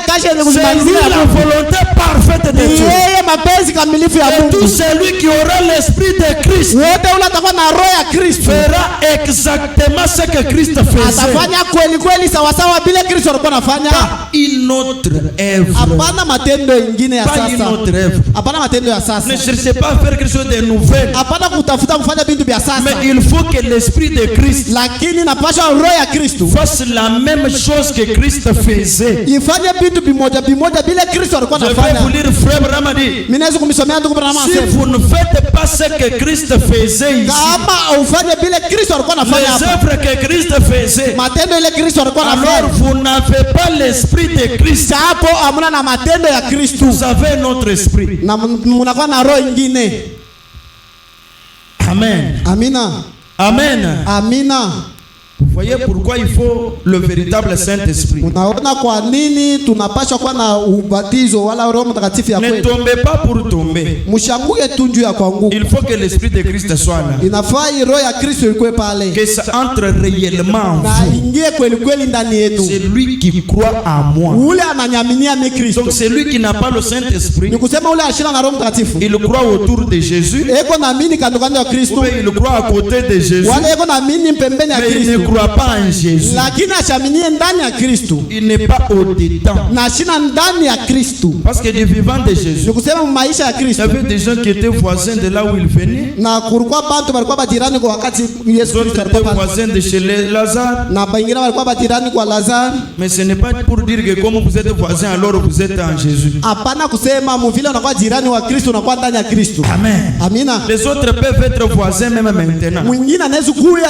kazi ya C'est lui kumalizia la Mungu. volonté parfaite de Ni Dieu. yeye mapenzi kamilifu ya Et tout Mungu. celui qui aura l'esprit de Christ Wote ule atakuwa na roho ya Kristo. fera exactement ce que Christ faisait. Atafanya kweli kweli sawa sawa vile Kristo alikuwa anafanya. Pas une autre œuvre. Hapana matendo mengine ya Pas une sasa. autre œuvre. Hapana matendo ya sasa. Ne cherchez pas à faire quelque chose de nouvel. Hapana kutafuta kufanya vitu vya sasa. Mais il faut que l'esprit de Christ Lakini napasha roho ya Kristo fasse la même chose que Christ faisait. ifanye vitu bimoja bimoja vile Kristo alikuwa Je vais anafanya. vous lire frère Branham dit. Mimi naweza kumsomea ndugu Branham Si asema vous ne faites pas ce que Christ faisait ici, kama ufanye vile Kristo alikuwa anafanya les hapa, œuvres que Christ faisait, matendo ile Kristo alikuwa alors anafanya, vous n'avez pas l'esprit de Christ. hapo hamna na matendo ya Kristo Vous avez notre esprit. na mnakuwa na roho nyingine. Amen. Amina, Amen. amina. Vous voyez pourquoi il faut le véritable Saint-Esprit. Unaona kwa nini tunapaswa kuwa na ubatizo wala Roho Mtakatifu ya Ne kweli? tombez pas pour tomber. Mshanguke tu juu ya kuanguka. Il faut que l'esprit de Christ soit là. Inafaa hii roho ya Kristo ilikuwe pale Que ça entre réellement en na vous. ingie kweli kweli ndani yetu. C'est lui qui croit en moi. Ule ananyaminia mi Kristo, Donc c'est lui qui n'a pas le Saint-Esprit. ni kusema ule ashina na Roho Mtakatifu Il croit autour de Jésus. eko naamini kando kando ya Ou Kristo, bien il croit à côté de Jésus. wale eko naamini pembeni ya Mais il ne Kristo, croit pas en Jésus. lakini ashaminie ndani ya Kristo Il n'est pas au-dedans. na ashina ndani ya Kristo. Parce que du vivant de Jésus, Ni kusema maisha ya il y Kristo, avait des gens qui étaient voisins de là où il venait. na kulikuwa bantu walikuwa bajirani kwa wakati Yesu Les Kristo autres alikuwa étaient pale, voisins de chez Lazare. na wengine walikuwa bajirani kwa Lazaro. Mais ce n'est pas pour dire que comme vous êtes voisins, alors vous êtes en Jésus. Hapana kusema muvile unakuwa jirani wa Kristo unakuwa ndani ya Kristo. Amen. Amina. Les autres peuvent être voisins même maintenant. Mwingine anaweza kuwa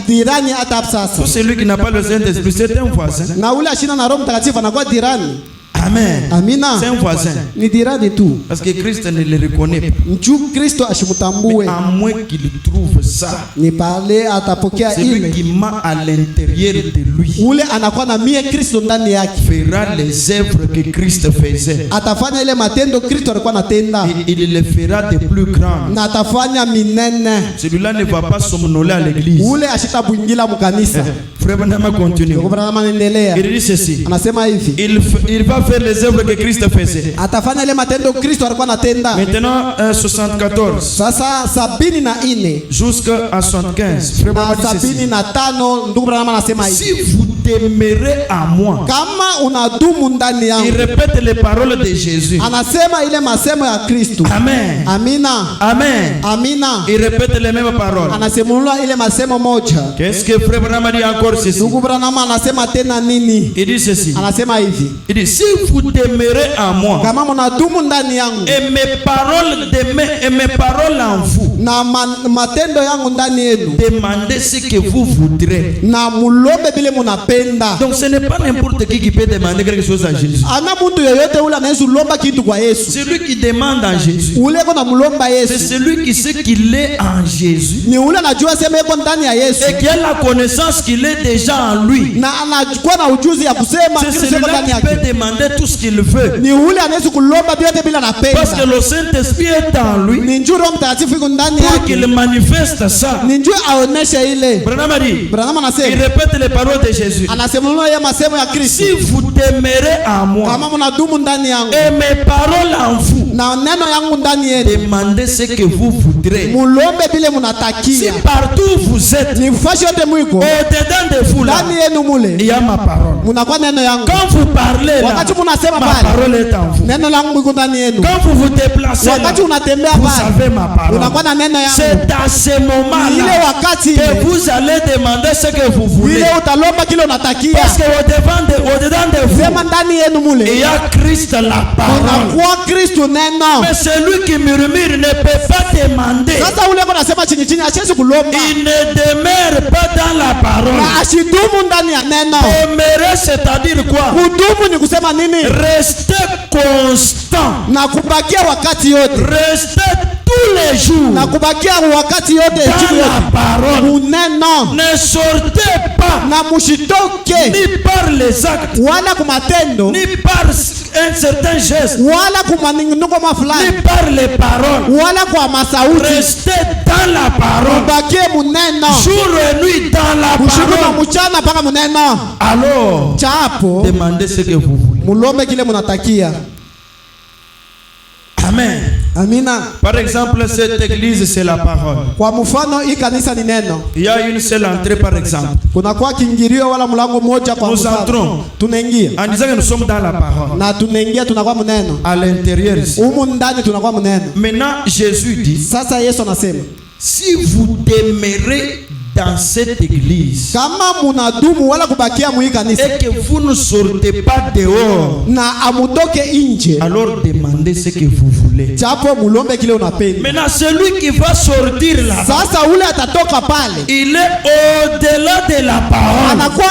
jirani hata hapo sasa, Tout celui qui n'a pas le Saint-Esprit, c'est un voisin. na ule ashina na Roho Mtakatifu anakuwa jirani. Amen. Amina, C'est un voisin. ni jirani tu, Parce que Christ ne le reconnaît pas. mjuu Kristo ashimtambue, À moins qu'il trouve ça. ni pale atapokea C'est lui ile qui ment à l'intérieur de lui. ule anakuwa na mie Kristo ndani yake, Fera les œuvres que Christ faisait. atafanya ile matendo Kristo alikuwa anatenda Et il les fera de plus grandes. na atafanya minene. Celui-là ne va pas somnoler à l'église. Ule ashitabwingila mkanisa. Frère Branham continue. Ndugu Branham anaendelea, Il dit ceci. anasema hivi, Il va faire les œuvres que Christ faisait. atafanya ile matendo Kristo alikuwa anatenda. Maintenant, 74 Sasa 74 jusqu'à 75. Frère na Branham dit ceci. 75, ndugu Branham anasema hivi, Si vous demeurez à moi, kama unadumu ndani il yangu. répète les paroles de Jésus. Anasema ile masemo ya Kristo. Amen. Amina, Amen. amina. Il répète les mêmes paroles. Anasemulua ile masemo moja. Qu'est-ce que Frère Branham dit encore ceci? Ndugu Branham anasema tena nini? Il dit ceci. Anasema hivi, Il dit, si vous demeurez en moi, kama mnadumu ndani yangu et mes paroles en vous, na matendo yangu ndani yenu, demandez ce que vous voudrez. na mulombe vile munapenda. Donc ce n'est pas n'importe qui peut demander quelque chose à Jésus. Ana mtu yoyote ule anaweza lomba kitu kwa Yesu. Celui qui demande à Jésus, Ule kona mulomba c'est Yesu celui qui sait qu'il est en Jésus ni ule anajua sema yuko ndani ya Yesu et qui a la connaissance qu'il est déjà en lui. na anakuwa na ujuzi ya kusema C'est Kristo yuko celui-là ndani qui peut yake. demander tout ce qu'il veut. Ni ule anaweza kulomba vyote bila Parce que napenda. le Saint-Esprit est en lui Ni njoo Roho Mtakatifu yuko ndani pour qu'il yake. manifeste ça. Ni njoo aoneshe ile. Branham a dit, Branham il anasema, répète les paroles de Jésus. anasemulua ya masemo ya Kristo. Si vous demeurez en moi Kama mnadumu ndani yangu et mes paroles en vous, na neno yangu ndani yenu. Demandez ce que vous voudrez. Mulombe bile Si munatakia. partout vous êtes, Ni fashi yote mwiko. au-dedans de vous là, Ndani yenu mule. il y a ma parole. Munakuwa neno yangu. Quand vous parlez là, Wakati munasema ma pale. parole est en vous. Neno langu mwiko ndani yenu. Quand vous vous déplacez là, Wakati unatembea vous pale. savez ma parole. Unakuwa na neno yangu. C'est à ce moment Ni ile là wakati que ile. vous allez demander ce que vous voulez. Ile utalomba kile unatakia. Parce que au-dedans de vous, Sema ndani yenu mule. il y a Christ la parole. Unakuwa Kristo neno. Mais celui qui murmure ne peut pas demander. Sasa ule kwa nasema chini chini asiwezi kulomba. Il ne demeure pas dans la parole. Na ashidumu ndani ya neno. Demeurer, c'est-à-dire quoi? Kudumu ni kusema nini? Rester constant. Na kubakia wakati yote. Rester tous les jours Na kubakia wakati yote dans siku la yote. parole. Uneno. Ne sortez pas Na mushitoke. ni par les actes, Wala kumatendo. ni par un certain geste, Wala kumaningunuko mafulani. ni par les paroles. Wala kwa masauti. Restez dans la parole. Bakie muneno. Jour et nuit dans la Usiku na parole. mchana paka muneno. Alors, Chapo. demandez ce que vous voulez. Mulombe kile munatakia. Amen. Amina. Par exemple, cette église, c'est la parole. Kwa mfano hii kanisa ni neno. Il y a une seule entrée, par exemple. Kuna kwa kiingilio wala mlango mmoja kwa Nous mfano. entrons. Tunaingia. En disant que nous sommes dans la parole. Na tunaingia tunakuwa mneno. À l'intérieur ici. Humu ndani tunakuwa mneno. Maintenant, Jésus dit, Sasa Yesu anasema, si vous demeurez dans cette église kama munadumu wala kubakia mu hii kanisa et que vous ne sortez pas dehors, na amutoke nje, alors demandez ce que vous voulez. chapo mulombe kile unapenda. Maintenant, celui qui va sortir là, Sasa ule atatoka pale, il est au-delà de la parole. anakuwa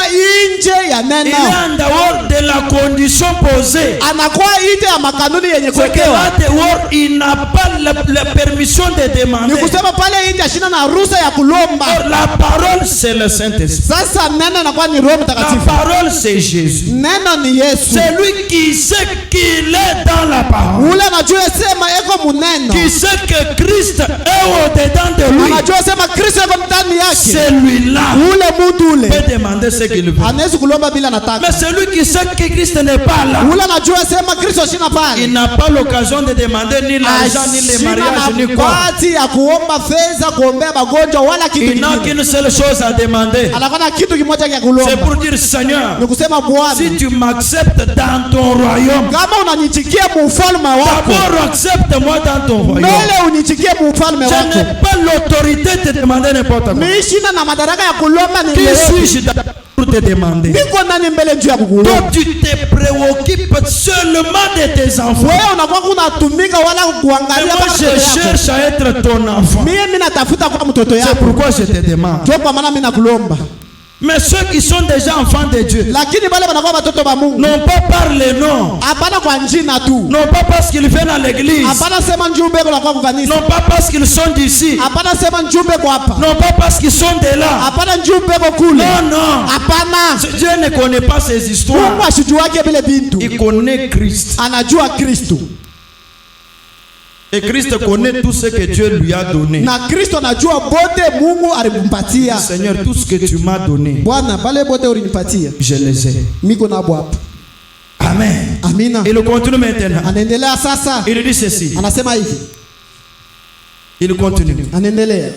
nje ya Il neno, est en dehors de la condition posée. anakuwa nje ya makanuni yenye C'est que kuwekewa. là dehors, il n'a pas la permission de Ni demander. kusema pale nje ashina na ruhusa ya kulomba. Or, la parole, c'est le Saint-Esprit. Sasa neno inakuwa ni Roho La Mtakatifu. parole, c'est Jésus. Neno ni Yesu. C'est lui qui sait qu'il est dans la parole. Ule anajua sema eko muneno. Qui sait que Christ est au-dedans de lui. Anajua sema Kristo eko ndani yake. Celui-là Ule mtu ule peut demander ce qu'il veut. anaweza kulomba bila anataka. Mais celui qui sait que Christ n'est pas là, Ule anajua sema Kristo shina il pale. n'a pas l'occasion de demander ni l'argent, ni le mariage, ni quoi. Nafasi ya kuomba fedha, kuombea magonjwa wala kitu Il n'a kingine. qu'une seule chose à demander. Anakuwa na kitu kimoja cha C'est kulomba. pour dire, Seigneur, Ni kusema Bwana, si tu m'acceptes dans ton royaume, kama unanichikia mu ufalme wako, d'abord accepte-moi dans ton royaume. mbele unichikie mu ufalme Je wako. n'ai pas l'autorité de te demander n'importe quoi. Mimi shina na madaraka ya kulomba ni Qui leo. suis-je pour te demander? Niko nani mbele juu ya kukulomba? Toi, tu te préoccupes seulement de tes enfants. Wewe unakuwa unatumika wala Et kuangalia moi, watoto je yako. cherche à être ton enfant. Mimi natafuta kwa mtoto C'est yako. pourquoi je te demande. Ndio kwa maana mimi nakulomba. Mais ceux qui sont déjà enfants de Dieu Lakini wale wanakuwa watoto wa Mungu. n'ont pas par le nom, Hapana kwa njina tu. non pas parce qu'ils viennent à l'église, Hapana sema njumbe kwa kwa kanisa. non pas parce qu'ils sont d'ici, Hapana sema njumbe kwa hapa. non pas parce qu'ils sont de là. Hapana njumbe kwa kule. Non, non. Hapana. Dieu ne connaît pas ces Mungu histoires. ashijuake vile bintu. Il connaît Christ. Anajua Kristo. Et Christ connaît tout ce que Dieu lui a donné. Na Kristo anajua bote Mungu alimpatia. Seigneur, tout ce que tu m'as donné, Bwana, pale bote ulinipatia. je les ai. Miko na hapa. Amen. Amina. Il continue maintenant. Anaendelea sasa. Il dit ceci. Anasema hivi. Il continue. Anaendelea.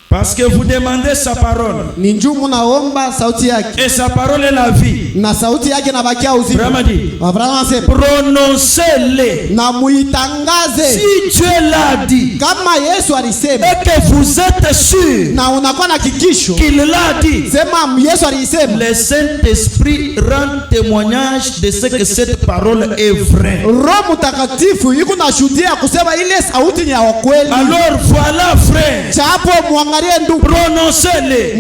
Parce que vous demandez sa parole. Ni njoo munaomba sauti yake. Et sa parole est la vie. Na sauti yake inabakia uzima. Vraiment dit. Abraham anasema Prononcez-les. na muitangaze. Si Dieu l'a dit Kama Yesu alisema et que vous êtes sûr na unakuwa na kikisho. qu'il l'a dit, Sema Yesu alisema. le Saint-Esprit rend témoignage de ce que cette parole est vraie. Roho Mtakatifu yuko na shuhudia kusema ile sauti ni ya kweli. Alors voilà, frère. Chapo muangalie ndugu. Prononcez-les.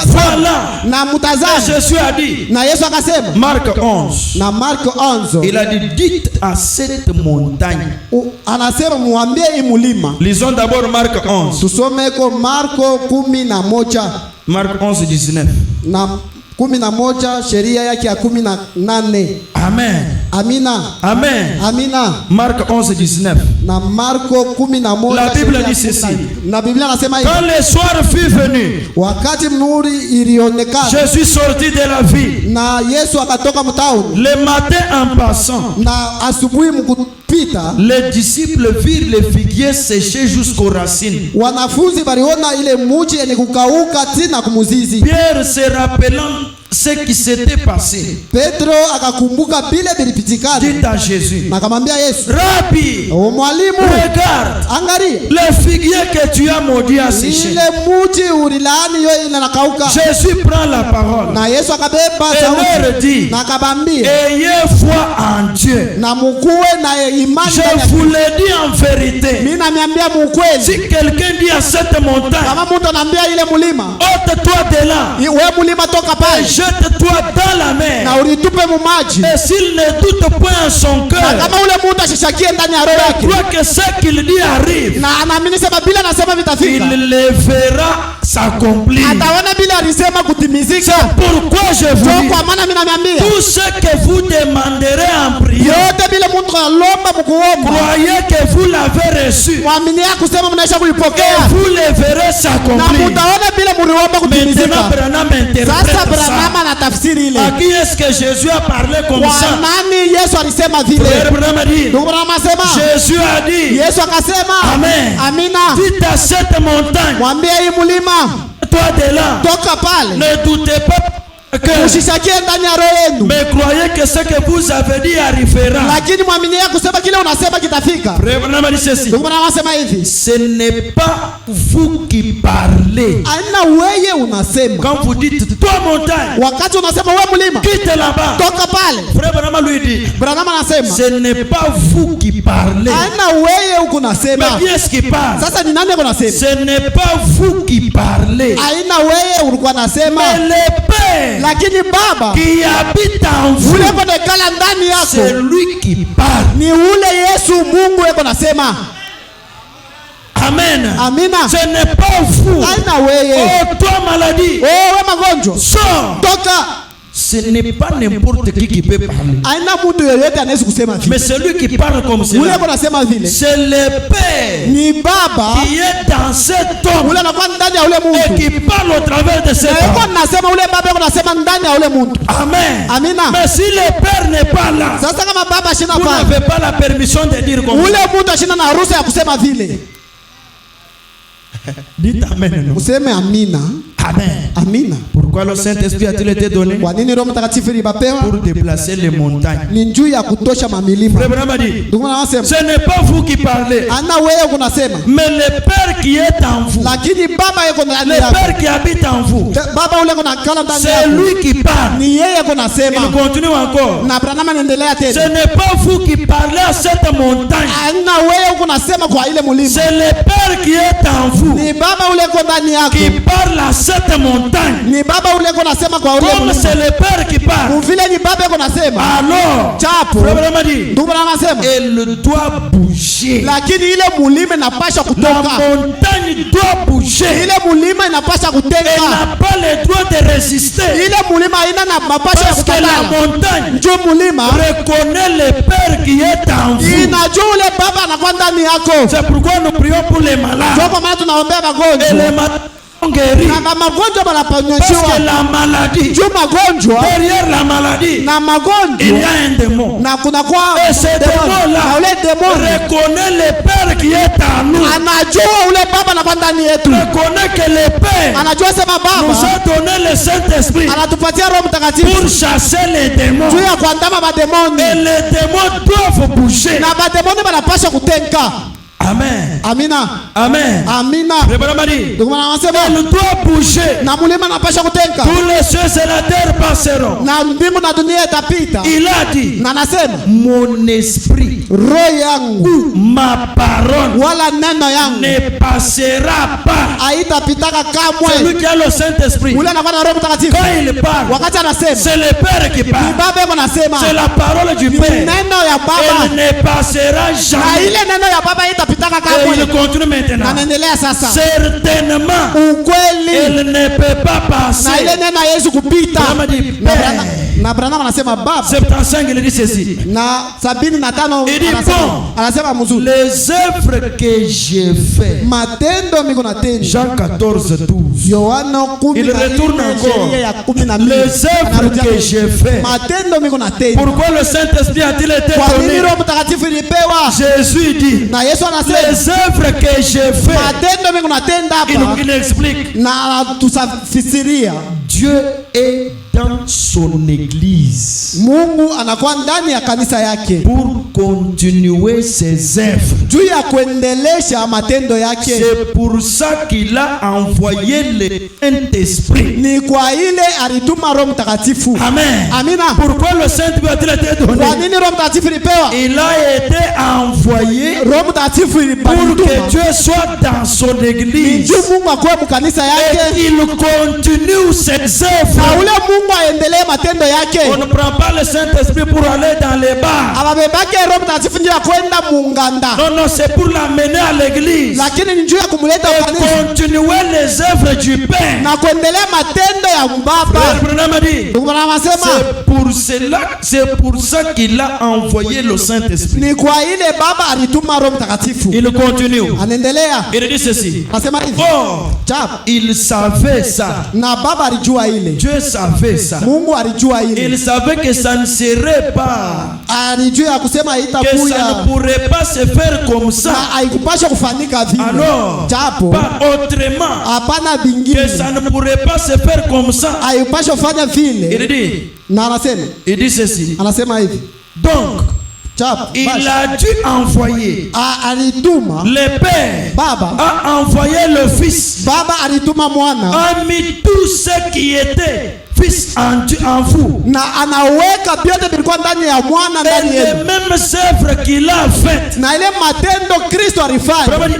Voilà. Na Et mutazame. Jésus a dit, Na Yesu akasema. Marc 11, Na Marko 11. il a dit, dites à cette montagne. Anasema muambie hii mulima. Lisons d'abord Marc 11. Tusomeko Marko 11. Marc 11, 19. Na 11 sheria yake ya 18. Amen. Amina. Amen. Amina. Marc 11, 19. Na Marko 11 La Bible dit ceci. Na Biblia nasema hivi. Quand le soir fut venu, Wakati nuru ilionekana, Jésus sortit de la ville. na Yesu akatoka mtaoni, Le matin en passant, na asubuhi mkupita, les disciples virent les figuiers séchés jusqu'aux racines. wanafunzi waliona ile muchi yenye kukauka tina kumuzizi. Pierre, se rappelant ce qui s'était passé, Petro akakumbuka vile vilipitikana, dit à Jésus, na akamwambia Yesu, Rabbi, o mwalimu, regarde, angalia le figuier que tu as maudit a séché. ile muchi ulilaani yo ile nakauka. Jésus prend la parole Na Yesu akabeba et leur sauti dit, na akabambia, ayez foi en Dieu. na mukuwe na imani Je ndani ya vous Kristo. le dis en vérité. Mimi namiambia mukweli, Si quelqu'un dit à cette montagne, kama mtu anaambia ile mulima, ôte-toi de là, wewe mulima toka et pale jette-toi dans la mer. na ulitupe mu maji, Et s'il ne doute point en son na cœur, kama ule mtu ashishakie ndani ya roho yake croit que ce qu'il dit arrive, na anaamini sema bila anasema vitafika, il le verra s'accomplir. ataona bila alisema kutimizika. Pourquoi je vous Ndio dis, kwa maana mimi namiambia tout ce que vous demanderez en priant, yote bila mtu alomba mkuomba, croyez que vous l'avez reçu, mwamini ya kusema mnaisha et kuipokea, vous le verrez na s'accomplir. mtaona bila mliomba kutimizika. Maintenant, Branham Sasa interprète Branham ça. anatafsiri ile. À qui est-ce que Jésus a parlé comme Kwa ça? nani Yesu alisema Frère vile? Branham a dit, Ndugu Branham asema, Jésus a dit, Yesu akasema, Amen. amina, dites à cette montagne, mwambie hii mulima toi de là, toka pale, ne doutez pas que, usishakie ndani ya roho yenu, mais croyez que ce que vous avez dit arrivera. lakini mwamini ya kusema kile unasema kitafika. Frère Branham a dit ceci, Ndugu Branham asema hivi, ce n'est pas vous qui parlez. aina weye unasema, Quand vous dites, toi montagne, wakati unasema wewe mulima quitte là-bas. toka pale, Frère Branham lui dit, Branham anasema ce n'est pas vous qui parlez. aina weye uko Mais nasema. qui est-ce qui parle? Sasa ni nani uko nasema? Ce n'est pas vous qui parlez, Aina weye ulikuwa nasema, mais le Père lakini Baba qui habite en vous, ule konekala ndani c'est yako lui qui parle. ni ule Yesu Mungu eko nasema. Amen. Amina. Ce n'est pas vous. Aina weye, Oh, toi maladie, wewe magonjwa sors. toka. Ce n'est pas n'importe qui peut parler. Aina mtu yoyote anaweza kusema Mais vile. celui qui parle comme Ule cela, eko nasema vile c'est le Père ni Baba qui est dans cet homme ule anakuwa ndani ya ule et mtu. qui parle au travers de cet Na eko homme. nasema ule Baba eko nasema ndani ya ule mtu. Amen. Amina. Mais si le Père n'est pas là, Sasa kama Baba ashina vous pale, n'avez pas la permission de dire comme ule ça. mtu ashina na ruhusa ya kusema vile. Dites Amen. Non? Useme amina. Amen. Amina. Pourquoi le Saint-Esprit a-t-il été donné? Kwa nini Roho Mtakatifu ilibapewa? Pour déplacer les montagnes. Ni njuu ya kutosha mamilima. Frère Branham a dit, Ndugu anasema, ce n'est pas vous qui parlez, ana wewe kunasema, mais le Père qui est en vous, lakini Baba yako ndani le yako. Père qui habite en vous, Baba ule kuna kala ndani c'est yako. lui qui parle. Ni yeye Il kunasema. continue encore. Na Branham anaendelea Ce tena. n'est pas vous qui parlez à cette montagne, Ana wewe kunasema kwa ile mulima. c'est le Père qui est en vous Ni Baba ule kwa ndani yako. qui parle à cette montagne. Ni Baba ule kunasema kwa ule Comme mulima. c'est le Père qui parle, Vile ni Baba yako nasema. alors, Chapo. Frère Branham a dit, Ndugu anasema, elle doit bouger. lakini ile mulima inapasha La kutoka. montagne doit bouger. Ile mulima inapasha Elle kutenga. n'a pas le droit de résister. Ile mulima haina na mapasha ya Parce que la kukatala. montagne Njoo mulima reconnaît le Père qui est en vous. inajua ule Baba anakuwa ndani yako. C'est pourquoi nous prions pour les malades. Ndio kwa maana tunaombea Et magonjwa. les malades sont guéris. Na magonjwa Parce que wanaponyeshiwa. la maladie, Juu magonjwa derrière la maladie, na il y magonjwa a un démon. na kuna kwa Et ce demoni. démon-là Na ule demoni reconnaît le Père qui est en nous. anajua ule Baba anakuwa ndani yetu. Reconnaît que le Père Anajua sema nous Baba a donné le Saint-Esprit anatupatia Roho pour Mtakatifu chasser les démons. juu ya kuandama Et mademoni. les démons doivent bouger. Na mademoni wanapaswa kutenka. Amen. Amina. Amen. Amina. Le bonhomme a dit, Ndio maana anasema elle doit bouger. na mulima anapaswa kutenka. Tous les cieux et la terre passeront. Na mbingu na dunia itapita. Il a dit, Na anasema mon esprit roho yangu ma parole wala neno yangu ne passera pas. haitapitaka Celui kamwe. qui a le Saint-Esprit, Ule anakuwa na Roho Mtakatifu. quand il parle, Wakati anasema c'est le Père qui ni parle. Baba yako anasema C'est la parole du ni Père. neno ya Baba. Elle ne passera Na jamais. ile neno ya Baba haitapitaka Et kamwe. il continue Na maintenant. naendelea sasa. Certainement, Ukweli elle ne peut pas na ile passer. neno haiwezi kupita. Abraham dit, Na Père, Branham- Na Branham anasema baba 75, il dit ceci. na 75 Il dit anasema mzuri. les œuvres que j'ai fait. Matendo miko natenda. Jean 14, 12. Yohana 10 Il retourne encore. sheria ya 12. Les œuvres que j'ai fait. Matendo miko natenda. Pourquoi le Saint-Esprit a-t-il été Kwa nini donné? Roho Mtakatifu ilipewa? Jésus dit Na Yesu anasema les œuvres que j'ai fait. matendo miko natenda hapa. Il explique. Na tusafisiria. Dieu est dans son église Mungu anakuwa ndani ya kanisa yake pour continuer ses œuvres. juu ya kuendelesha matendo yake. C'est pour ça qu'il a envoyé le Saint-Esprit. Ni kwa ile alituma Roho Mtakatifu. Amen. Amina. Pourquoi le Saint-Esprit a-t-il été donné? Kwa nini Roho Mtakatifu ilipewa? Il a été envoyé Roho Mtakatifu pour ilipandwa que Dieu soit dans son église juu Mungu akuwe mkanisa et yake qu'il continue ses na œuvres. ule Mungu aendelee matendo On yake. ne prend pas le Saint-Esprit pour aller dans les bars. Ababebake Roho Mtakatifu njia ya kwenda munganda, Non, non, c'est pour l'amener à l'église lakini ni njia ya kumleta et kanisa continuer les œuvres du Père. na kuendelea matendo ya Frère Baba. Branham a dit, Ndugu Branham anasema c'est pour ça qu'il a envoyé le Saint-Esprit. ni kwa ile Baba alituma Roho Mtakatifu. Il continue. Anaendelea Il dit ceci. anasema hivi Or, chap, il savait ça. na Baba alijua ile, Dieu savait ça. Mungu alijua Il ile, savait que ça ne serait pas, alijua ya kusema que ça haitakuya ne pourrait pas se faire comme ça. na haikupasha kufanyika vile. Alors, Japo pas autrement, hapana que vingine, ça ne pourrait pas se faire comme ça. haikupasha kufanya vile. Il dit, Na il dit ceci. anasema hivi Donc, chap, il basi, a dû envoyer. alituma Le Père Baba, a envoyé le Fils, Baba alituma mwana a mis tout ce qui était Fils en vous. na anaweka vyote vilikuwa ndani ya mwana Et ndani les yetu, mêmes œuvres qu'il a faites. na ile matendo Kristo alifanya. Vraiment,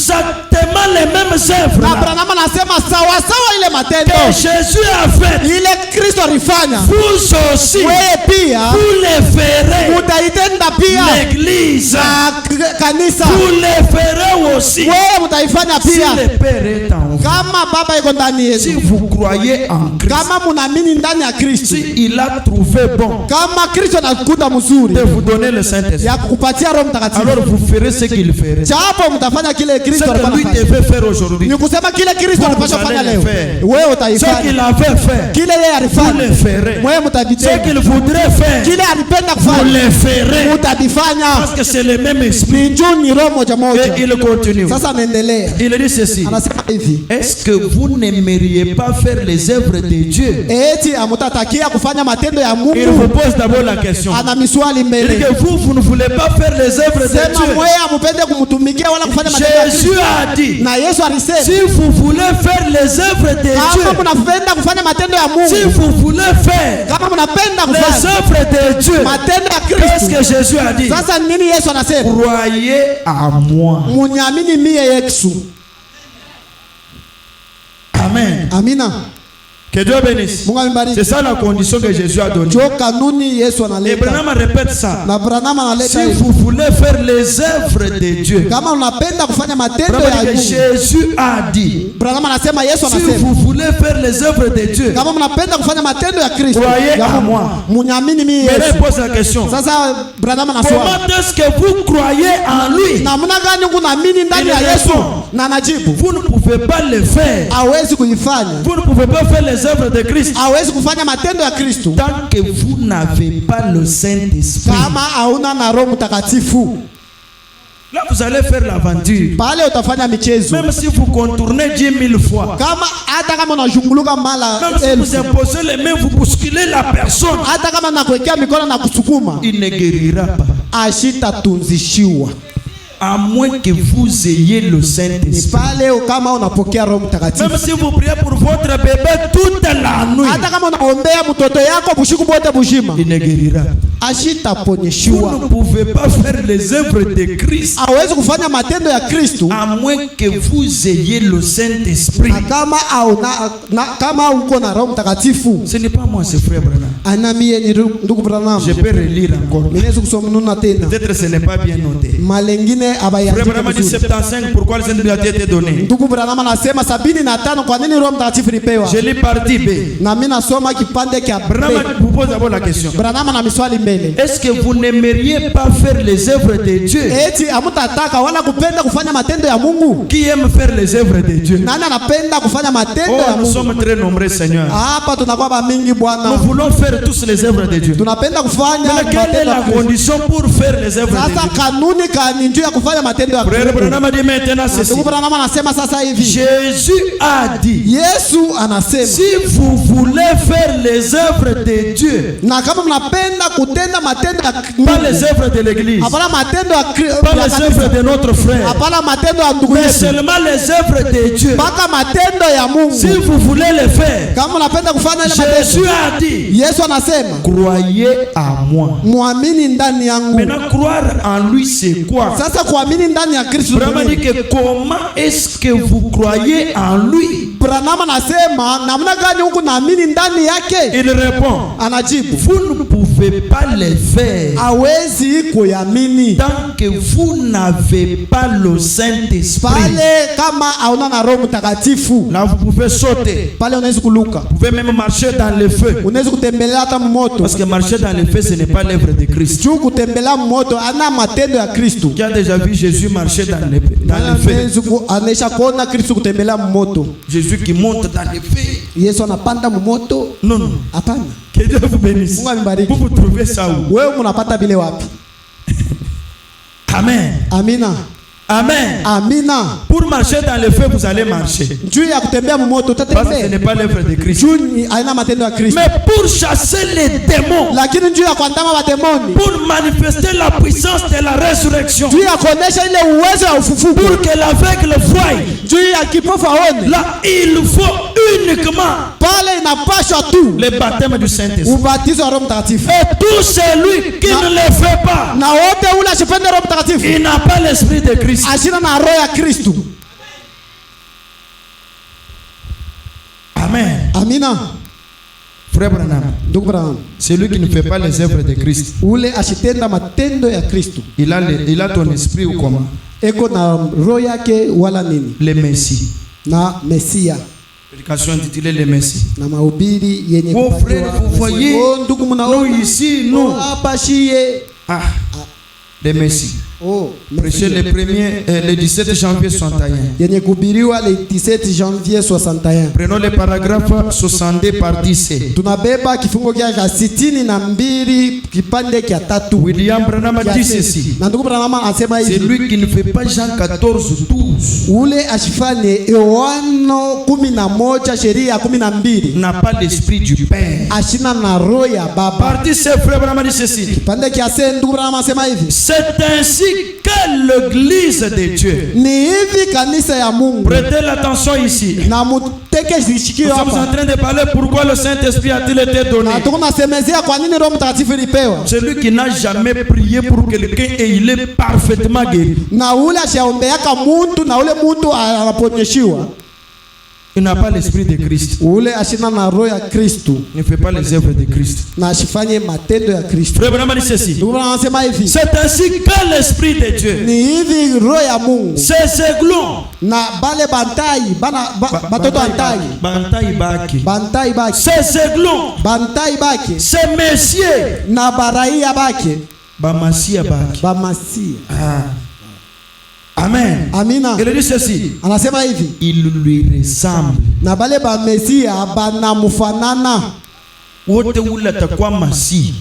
exactement les mêmes œuvres Na là, Branham anasema sawa sawa ile matendo que Jésus a fait. ile Kristo alifanya, Vous aussi, wewe pia vous les ferez. mutaitenda pia L'église, na kanisa, vous les ferez aussi. wewe mutaifanya Si pia. le Père est en vous, Kama Baba iko ndani si yetu, vous croyez en Christ, kama munaamini ndani ya Kristo, si il a trouvé bon kama Kristo anakuta mzuri de vous donner le Saint-Esprit, ya kukupatia Roho Mtakatifu, alors vous ferez ce qu'il ferait. chapo mtafanya kile Ce Kristo que alikuwa lui anafanya. devait faire aujourd'hui, Ni kusema kile Kristo Vous alipaswa allez fanya le leo, faire. wewe ce utaifanya. qu'il avait fait, Kile yeye vous alifanya, le ferez. wewe Ce mtavitenda. qu'il voudrait faire, Kile alipenda vous kufanya, le ferez. mtavifanya. Parce que c'est le même esprit. Ni juu ni roho moja Et moja. il continue. Sasa anaendelea, Il dit ceci. anasema hivi, Est-ce que vous n'aimeriez pas faire les œuvres de Dieu? eti amutatakia kufanya matendo ya Il vous Mungu. pose d'abord la question. Ana miswali Il dit mbele, que vous ne voulez pas faire les œuvres de sema Dieu. mwewe amupende kumtumikia wala kufanya matendo ya Jésus Kristo. a dit, Na Yesu alisema si vous voulez faire les œuvres de kama Dieu, mnapenda kufanya matendo ya si Mungu, vous voulez faire kama mnapenda les kufanya œuvres de Dieu, matendo ya qu'est-ce Kristo, que Jésus a dit? sasa nini Yesu anasema? Croyez à moi. Munyamini mie Yesu. Amen. Amina. Que Dieu bénisse. Mungu ambariki. C'est ça la condition que Jésus a donnée. Jo kanuni Yesu Et analeta. Branham répète ça. Na Branham Si analeta hivi. vous voulez faire les œuvres de Dieu, Kama unapenda kufanya matendo Branham ya dit que Mungu. Jésus a dit, Branham anasema Yesu si anasema vous voulez faire les œuvres de Dieu, kama mnapenda kufanya matendo ya Kristo, Croyez ya à Mungu, moi. munyamini mimi mais Yesu. il pose la question. Sasa Branham anasema Comment est-ce que vous croyez en lui? namna gani kunaamini ndani ya Il Yesu? répond. Na anajibu Vous ne pouvez pas le faire. hawezi kuifanya, Vous ne pouvez pas faire les œuvres de Christ hawezi kufanya matendo ya Kristo tant que vous n'avez pas le Saint-Esprit. kama hauna na Roho Mtakatifu. Là, vous allez faire l'aventure. Pale utafanya michezo, Même si vous contournez 10 000 fois, kama hata kama unazunguluka mara même si vous elfu, imposez les mains, vous bousculez la personne, hata kama nakuwekea mikono na kusukuma, il ne guérira pas. ashitatunzishiwa. À moins que vous ayez le Ni Saint-Esprit. pale kama unapokea Roho Mtakatifu. Même si vous priez pour votre bébé toute la nuit, Hata kama unaombea mtoto yako bushiku bote bushima, il ne guérira pas. Vous ashitaponyeshiwa. ne pouvez pas faire les œuvres de Christ Hawezi kufanya matendo ya Kristo à moins que vous ayez le Saint-Esprit. na kama kama uko na Roho Mtakatifu. Ce n'est pas moi, c'est frère Branham. Anamie ni ndugu Branham. Je peux relire encore. Minaweza kusoma nuna tena. Peut-être ce n'est pas bien noté. Malengine abayandike Frère Branham dit vizuri. 75, pourquoi le Saint-Esprit a été donné? Ndugu Branham anasema 75 kwa nini Roho Mtakatifu ilipewa? Je lis partie B. Na mimi nasoma kipande cha B. Branham vous pose d'abord la question. Branham na miswali mbele. Est-ce que vous n'aimeriez pas faire les œuvres de Dieu? Eti amutataka wala kupenda kufanya matendo ya Mungu? Qui aime faire les œuvres de Dieu? Nani anapenda kufanya matendo ya Oh, nous Mungu? sommes très nombreux, Seigneur. Hapa tunakuwa bamingi Nous Bwana. voulons faire tous les œuvres de Dieu. Tunapenda kufanya Mais quelle est matendo la ya Kristo. condition pour faire les œuvres de Sasa Dieu? kanuni kani njia ya kufanya matendo ya Frère Kristo. Branham dit maintenant ceci. Ndugu Branham anasema sasa hivi. Jésus a dit, Yesu anasema si vous voulez faire les œuvres de Dieu, na kama mnapenda kutenda matendo ya pas les Mungu, œuvres de l'église, hapana matendo ya pas les œuvres de notre frère, hapana matendo ya ndugu mais yetu, seulement les œuvres de Dieu. mpaka matendo ya Si Mungu. vous voulez les faire, Kama unapenda kufanya ile Jésus matendo, a dit, Yesu anasema croyez à moi. muamini ndani yangu. Maintenant, croire en lui, c'est quoi? Sasa kuamini ndani ya Kristo. Branham dit que comment est-ce que vous croyez en lui? Branham anasema namna gani huku naamini ndani yake? Il répond, Anajibu vous ne pouvez pas les faire hawezi kuamini tant que vous n'avez pas le Saint-Esprit. pale kama hauna na Roho Mtakatifu. Là, vous pouvez sauter. Pale unaweza kuluka, Vous pouvez même marcher dans le feu. unaweza kutembelea hata mmoto. Parce que marcher dans le feu, ce n'est pas l'œuvre de Christ. Juu kutembelea mmoto ana matendo ya Kristo. Qui a déjà vu Jésus marcher dans le feu? Anaisha kuona Kristo kutembelea mmoto. Jésus qui monte dans le feu. Yesu anapanda mmoto? Non, non. Hapana. Que Dieu vous bénisse. Mungu amebariki. Vous vous trouvez ça où? Wewe mnapata vile wapi? Amen. Amina. Amen. Amina. Pour marcher dans le feu, vous allez marcher. Juu ya kutembea mmoto Parce que ce utatembea. n'est pas l'œuvre de Christ. Juu ni aina matendo ya Kristo. Mais pour chasser les démons, Lakini juu ya kuandama mademoni, pour manifester la puissance de la résurrection, juu ya kuonesha ile uwezo wa ufufuko, pour que l'aveugle voie, juu ya kipofu aone, là, il faut uniquement pale inapashwa tu le baptême du Saint-Esprit. ubatizo wa Roho Mtakatifu. Et tout celui qui ne le fait pas, Na wote ule asipende Roho Mtakatifu il n'a pas l'esprit de Christ. ashina na roho ya Kristo. Amen. Amina. Frère Branham, Ndugu Branham, celui qui ne fait pas les œuvres de Christ, ule ashitenda matendo ya Kristo il a ton esprit ou comment? eko na roho yake wala nini? Le Messie. Na Mesia Prédication intitulée Le Messie. na mahubiri yenye Oh, kupatiwa frère, vous Mesia. voyez, Oh, ndugu mnaona nous ici, nous. hapa shie. Ah, le Messie. Oh, Prêché le 17 janvier 61. yenye kuhubiriwa le 17 janvier 61. Prenons le paragraphe 62 partie C. Tunabeba kifungo kia 62 kipande kia 3. William Branham dit ceci. Na ndugu Branham anasema C'est hivi, lui qui ne fait pas Jean 14, 12. ule ashifanye Yohano 11 sheria 12 N'a pas l'esprit du Père. ashina na roho ya Baba. Partie C, frère Branham dit ceci. Kipande kia se ndugu Branham anasema hivi, C'est ainsi que l'église de Dieu. ni hivi kanisa ya Mungu. Prêtez l'attention ici. Na muteke zishikio Nous sommes en hapa. train de parler pourquoi le Saint-Esprit a-t-il été donné. Na tuko nasemezea kwa nini Roho Mtakatifu ilipewa. Celui qui n'a jamais prié pour quelqu'un et il est parfaitement guéri. Na ule ashaombeaka muntu na ule muntu anaponyeshiwa. Il n'a pas l'esprit de Christ. Ule ashina na roho ya Kristo. Il ne fait pas les œuvres de Christ. Na ashifanye matendo ya Kristo. Frère Branham dit ceci. Ndugu Branham anasema hivi, C'est ainsi que l'esprit de Dieu, ni hivi roho ya Mungu ces aiglons, na bale bantai batoto bantai bantai baki, bantai baki ces aiglons, bantai baki ces messieurs, na baraia baki bamasia baki. bamasia. Ah. Amen. Amina. Il dit ceci. Anasema hivi, Il lui ressemble. na bale bamesia banamufanana. Wote ule atakuwa masi.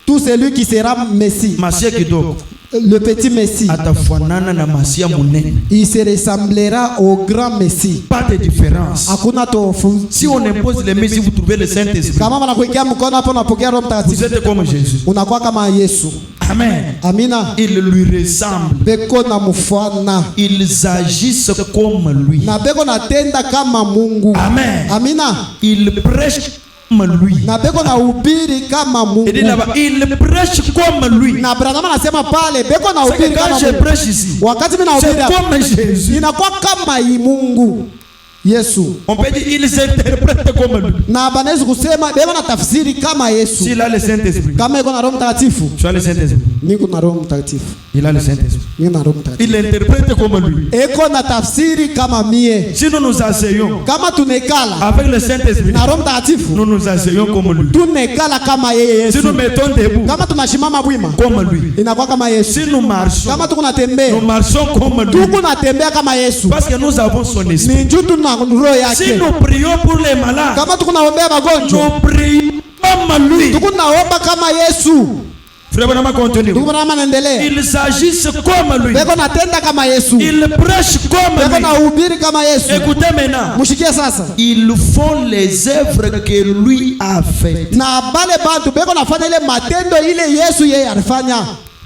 Tout celui qui sera Messie, Masia kidogo le petit Messie, atafanana na masia munene. il se ressemblera au grand Messie. Pas de différence. Hakuna tofauti. Si on impose les messies, vous trouvez le Saint-Esprit. Kama wanakuwekea mkono hapo unapokea Roho Vous Mtakatifu, êtes comme Jésus. unakuwa kama Yesu. Amen. Amina. Ils lui ressemblent. Beko na mufana Ils agissent comme lui. na beko natenda kama Mungu. Amen. Amina. Ils prêchent comme lui. Na beko na ubiri kama Mungu. Il dit là-bas, ils prêchent comme lui. Na Branham anasema pale beko na C'est que ubiri quand kama je Mungu. prêche ici, Wakati mimi c'est nahubiri comme Jésus. inakuwa kama Mungu Yesu. On peut dire ils interprètent comme lui. Na banaweza kusema beko na tafsiri kama Yesu. S'il a le Saint-Esprit, Kama iko na Roho Mtakatifu, tu as le Saint-Esprit. niko na Roho Mtakatifu. Il a le Saint-Esprit. Nina Roho Mtakatifu. Il interprète comme lui. Eko na tafsiri kama mie. Si nous nous asseyons Kama tunekala avec le Saint-Esprit, na Roho Mtakatifu, nous nous asseyons comme lui. tunekala kama yeye Si Yesu. nous mettons debout Kama tunashimama bwima, comme lui. inakuwa kama Yesu. Si nous marchons, Kama tuko natembea, nous marchons comme lui. tuko natembea kama Yesu. Parce que nous avons son esprit. Ni njoo tuna roho Si yake. nous prions pour les malades, Kama tuko naombea magonjwa, nous prions comme lui. tuko naomba kama Yesu. Frère Branham continue. Tuko na naendelea. Ils agissent comme lui. Beko natenda kama Yesu. Ils prêchent comme Beko lui. na uhubiri kama Yesu. Écoutez maintenant. Mushikie sasa. Ils font les œuvres que lui a faites. Na bale bantu beko nafanya ile matendo ile Yesu yeye alifanya.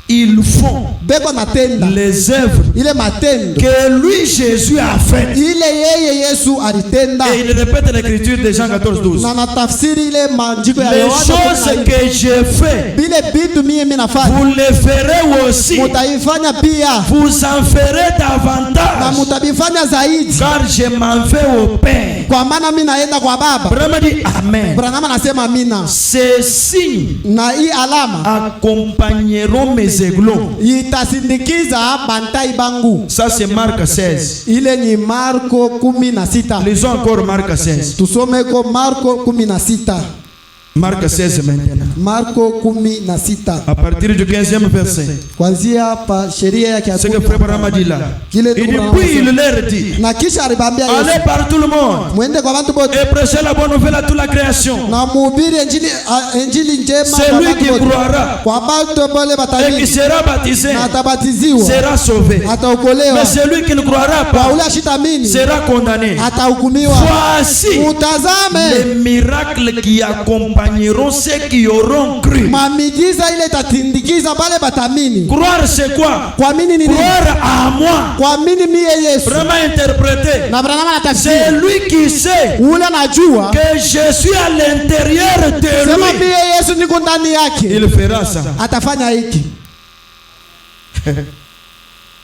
Ils font Beko natenda Les œuvres ile matendo que lui, Jésus, a fait. ile yeye Yesu alitenda. et il répète l'écriture de Jean 14:12. Na natafsiri ile maandiko ya Les Yohana. choses que j'ai fait, Bile bitu mimi nafanya. vous les ferez aussi. Mutaifanya pia. Vous en ferez Na davantage. mutabifanya zaidi. Car je m'en vais au Père. Kwa maana mimi naenda kwa Baba. Branham dit Amen. Branham anasema amina. Ces signes Na hii alama accompagneront mes aiglons. itasindikiza bantai bangu. Ça, c'est Marc 16. Ile ni Marko 16. Lisons encore Marc 16. Tusome ko Marko 16. Marc 16 maintenant. Marko 16. À partir du 15e verset. Kwanzia pa sheria yake ya Ce que Frère Branham dit là. Kile Il dit, Branham puis il anasema. leur dit, Na kisha alibambia allez Yesu, par tout le monde mwende kwa watu wote et prêchez la bonne nouvelle à toute la création. na mhubiri injili njema kwa Celui watu qui wote. croira Kwa watu wale et qui batali sera baptisé na atabatiziwa sera sauvé. ataokolewa. Mais celui qui ne croira Kwa pas ule ashitamini sera condamné. atahukumiwa. Voici Utazame les miracles qui accompagneront ceux qui auront cru. mamijiza ile itatindikiza bale batamini. Croire c'est quoi? Kuamini ni nini? Croire à moi. Kuamini mie Yesu. Vraiment interprété. Na Branham C'est anatafsiri lui qui sait ule anajua que je suis à l'intérieur de sema lui. mie Yesu niko ndani yake, Il fera ça. atafanya hiki.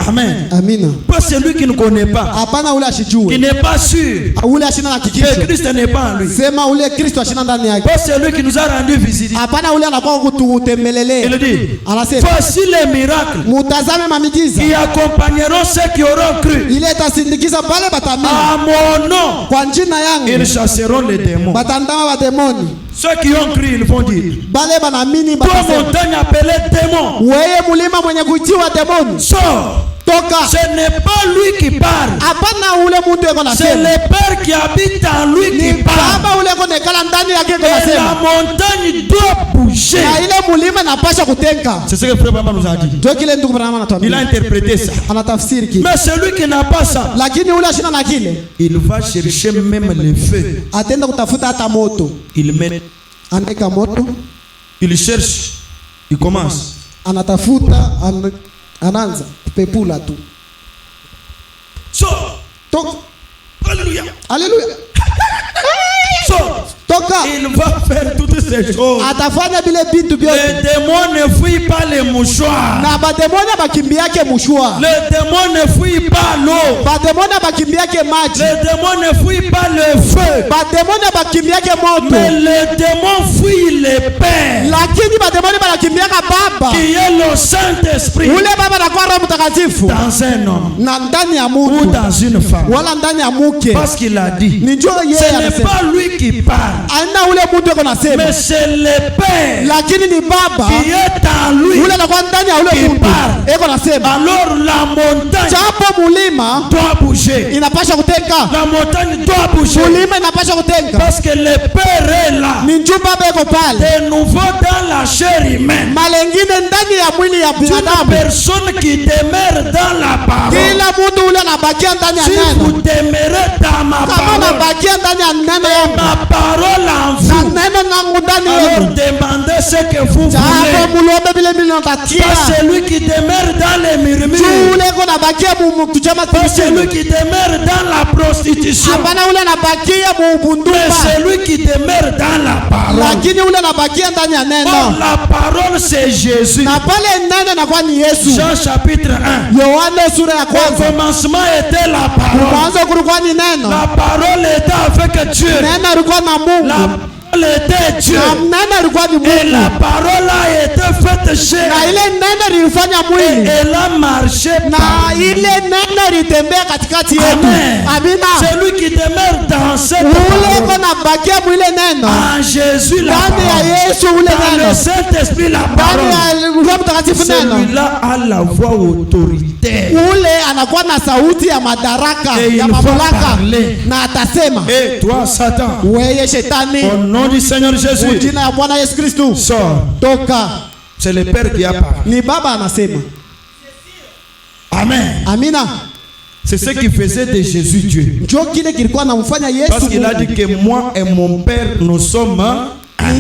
Amen. Amina. Pas celui qui ne connaît pas, Hapana ule qui ashijue, n'est pas sûr ule ashina na que kikisho. Christ n'est pas en lui. Sema ule Kristo ashina ndani yake. Pas celui qui nous a rendu visite. Hapana ule anakuwa Il kututembelelea. dit, Anasema voici les miracles mutazame mamijiza qui accompagneront ceux qui auront cru. ile itasindikiza bale batamini À mon nom, kwa jina ils yangu, chasseront les démons. batandama bademoni. Ceux qui ont cru, ils vont dire, Bale banamini toi batasema, montagne appelée démon, weye mulima mwenye kuitiwa demoni, sors. toka. Ce n'est pas lui qui parle. Hapana ule muntu eko C'est nasema, le Père qui habite en lui ni qui parle. Baba ule eko nekala ndani yake eko Et la nasema, montagne doit bouger. na ile mulima inapasha kutenka. C'est ce que Frère Branham nous a dit. Ndio kile ndugu Branham Il a anatuambia, interprété ça. anatafsiri kile. Mais celui qui n'a pas ça, Lakini ule ashina na kile il va chercher même le feu. atenda kutafuta hata moto, Il met, anaeka moto, Il cherche. Il commence. anatafuta, anaanza kupepula tu. sors. Toka. Alléluia. Haleluya. Sors. Toka. Il va faire toutes ces choses. Atafanya vile vitu vyote. Les démons ne fuient pas les mouchoirs. Na bademoni bakimbiake mushua. Les démons ne fuient pas l'eau. Bademoni bakimbiake maji. Les démons ne fuient pas le feu. Bademoni bakimbiake moto. Mais les démons fuient le Père, Lakini bademoni bakimbiaka Baba. qui est le Saint-Esprit, Ule Baba anakuwa Roho Mtakatifu dans un homme na ndani ya ou mtu dans une femme. wala ndani ya mke. Parce qu'il a dit, Ni njoo yeye ce n'est anasema. pas lui qui parle, Aina ule mtu eko nasema. mais c'est le Père Lakini ni Baba qui est en lui. ule anakuwa ndani ya ule Qui mtu parle. eko nasema. Alors la montagne Chapo mulima doit bouger. inapasha kutenka. La montagne doit bouger. Mulima inapasha kutenka. Parce que le Père est là. Ni njoo Baba eko pale. De nouveau dans la chair humaine. Malengine ndani ya mwili ya Une binadamu. personne qui demeure dans la parole. Kila mtu ule anabakia ndani ya Si vous neno. demeurez dans ma Kama parole, unabakia ndani ya neno yangu ma parole en na vous, neno langu ndani alors yenu, demandez ce que vous hapo voulez. mulombe vile vile natatia. Pas celui qui demeure dans les murmures. Ule iko nabakia mtuchama Pas celui tisini. qui demeure dans la prostitution. Hapana ule anabakia Mais mubundumba. celui qui demeure dans la parole. Lakini ule anabakia ndani ya Or, neno. la parole c'est Jésus. Na pale neno inakuwa ni Yesu. Jean chapitre 1. Yohana sura ya Au kwanza. commencement était la parole. Mwanzo kulikuwa ni neno. La parole était avec Dieu. Neno ilikuwa na La Mungu. était Dieu. na neno alikuwa ni Et la Mungu, parole a été faite chair. na ile neno lilifanya Et mwili, elle a marché na parmi ile neno litembea katikati yetu. Amen. Amina. Celui qui demeure dans cette Ule parole, kona bakia mwile neno, en Jésus la ndani ya parole, Yesu ule dans le neno, Saint-Esprit la ndani parole, ya Roho Mtakatifu neno, celui-là a la voix autoritaire. ule anakuwa na sauti ya madaraka, Et ya il va mamlaka, parler. na atasema. Et toi, Satan, Weye shetani, au nom du Seigneur Jésus, jina ya Bwana Yesu Kristo, sors. toka. C'est le Père qui a parlé. Ni Baba anasema. Amen. Amina. C'est ce qui faisait de Jésus Dieu. Njoo kile kilikuwa namfanya Yesu Parce qu'il a dit Mungu. que moi et mon Père, nous sommes un.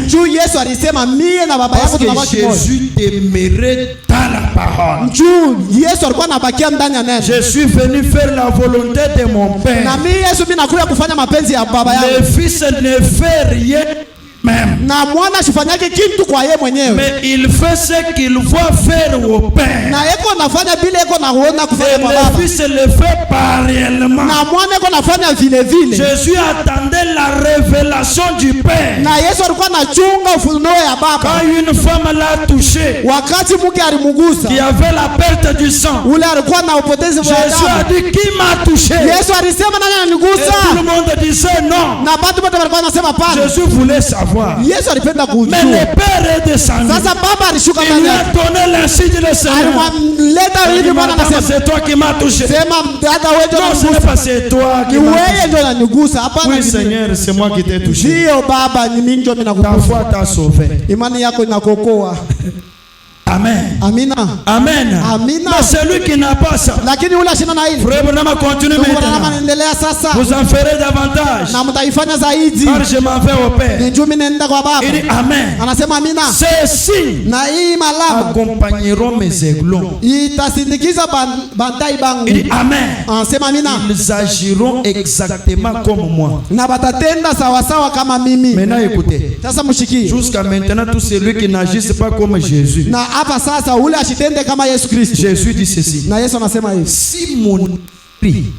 Njoo Yesu alisema mie na baba Parce yangu que tunakuwa kimoja. Jésus demeurait dans la parole. Njoo Yesu alikuwa anabakia ndani ya neno. Je suis venu faire la volonté de mon Na Père. mimi Yesu mimi nakuja kufanya mapenzi ya baba Le yangu. Fils ne fait rien même. Na mwana asifanyake kitu kwa yeye mwenyewe. Mais il fait ce qu'il voit faire au Père. Na yeko nafanya vile yeko naona kufanya Et kwa le baba. Fils le fait parallèlement. Na mwana yeko nafanya vile vile. Jésus attendait la révélation du Père. Na Yesu alikuwa anachunga ufunuo ya baba. Quand une femme l'a touché, Wakati mke alimugusa, qui avait la perte du sang, ule alikuwa na upotezi wa Jésus a damu. dit, qui m'a touché? Yesu alisema nani Et tout le ananigusa? monde disait non. Na watu wote walikuwa wanasema pana. Jésus voulait savoir. Yesu alipenda Mais kujua. le Père est descendu. Sasa baba alishuka Il ndani lui a yake. donné l'insigne du Seigneur. Alimleta Il hivi dit, Bwana madame, anasema, c'est toi qui m'as touché. sema dada wewe ndio Non, ce n'est unanigusa. pas c'est toi qui Ni m'as wewe touché. ndio unanigusa. Hapana. Oui, ni mimi. Seigneur, c'est moi qui t'ai touché. Ndio baba, ni mimi ndio Ta ninakugusa. foi t'a sauvé. Imani yako inakuokoa. Amen. Amina. Amen. Amina. Mais celui qui n'a pas ça, Lakini ule ashina na hili. Frère Branham continue Ndugu Branham maintenant. anaendelea sasa. Vous en ferez davantage. Na mtaifanya zaidi. Car je m'en vais au Père. Ni juu mimi naenda kwa baba. Il dit Amen. Anasema amina. Ces signes Na hii malama accompagneront mes aiglons. itasindikiza bantai bangu. Il dit Amen. Anasema amina. Ils agiront exactement comme moi. Na batatenda sawa sawa kama mimi. Maintenant écoutez. Sasa mshikie. Jusqu'à maintenant, tout celui qui n'agisse pas comme Jésus. Na hapa sasa ule ashitende kama Yesu Kristo. Jésus dit ceci. Na Yesu anasema hivi. Si mon esprit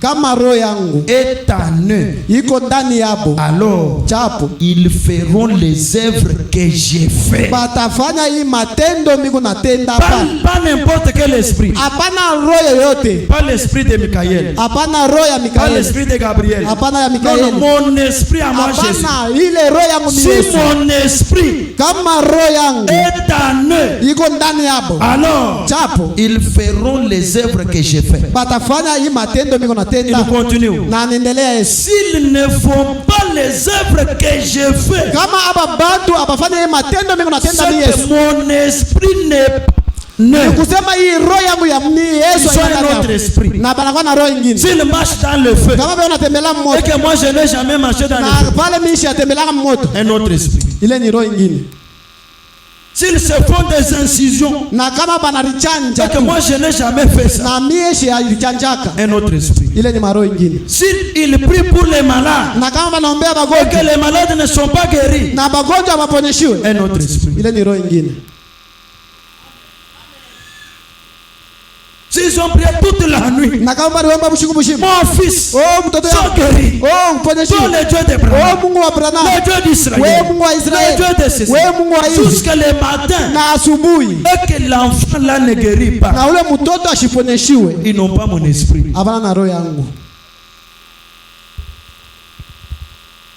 Kama roho yangu est en eux, iko ndani yabo, alors chapo ils feront les œuvres que j'ai fait. batafanya hii matendo miko natenda hapa. Pas n'importe quel esprit. Hapana roho yoyote. Pas l'esprit de Michael. Hapana roho ya Pas Mikaeli. l'esprit de Gabriel. Hapana ya Non, Mikaeli. mon esprit à moi, Jésus. Hapana ile roho yangu ni Si Yesu. mon esprit Kama roho yangu est en eux, iko ndani yabo, alors chapo ils feront les œuvres que j'ai fait. batafanya hii matendo miko Il natenda. continue. Na anaendelea Yesu. S'ils ne font pas les œuvres que j'ai fait, Kama aba bantu abafanya hii matendo miko natenda ni c'est Yesu. que mon esprit n'est Ni ne. kusema hii roho yangu ya mni Yesu Ils sont haina un ndani autre yao. esprit. Na banakuwa na roho nyingine. S'ils marchent dans le feu, Kama wewe unatembelea et mmoto que moi je n'ai jamais marché dans le na feu, pale mishi atembelea mmoto, un autre esprit. ile ni roho nyingine. S'ils se font des incisions, Na kama banarichanja et que tu, moi je n'ai jamais fait ça, na mishi alichanjaka, un autre esprit. ile ni maroho nyingine. S'ils prient pour les malades, Na kama banaombea et bagonjwa que les malades ne sont pas guéris, na bagonjwa baponyeshiwe, un autre esprit. ile ni roho nyingine. S'ils ont prié toute la nuit, Na kama baliomba bushiku bushiku, mon fils, oh mtoto sois yangu, guéri. oh Toi uponyeshiwe, le Dieu oh d'Abraham, Mungu wa Abrahamu, le Dieu d'Israël, wewe Mungu wa le Israeli, Dieu de Cécile, wewe Mungu wa Israeli. jusqu'à le matin, Na asubuhi et que l'enfant là ne guérit pas, na ule mtoto ashiponyeshiwe, ils n'ont pas mon esprit. hapana na roho yangu,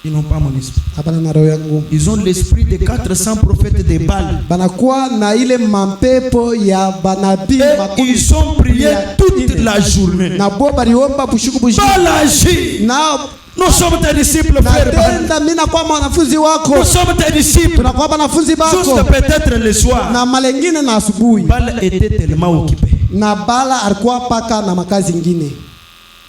Ils n'ont pas mon esprit. hapana na roho yangu. Ils ont l'esprit de 400 prophètes de Baal. Banakuwa na ile mampepo ya banabii Et makumi ils ont prié toute la journée. na bo baliomba bushiku bushiku. Baal agit. Na Nous sommes tes disciples, frère. Baal. natenda mimi nakuwa mwanafunzi wako, Nous sommes tes disciples. tunakuwa wanafunzi bako. Juste peut-être le soir. Na malengine na asubuhi, Baal était tellement occupé. na Bala alikuwa paka na makazi ingine.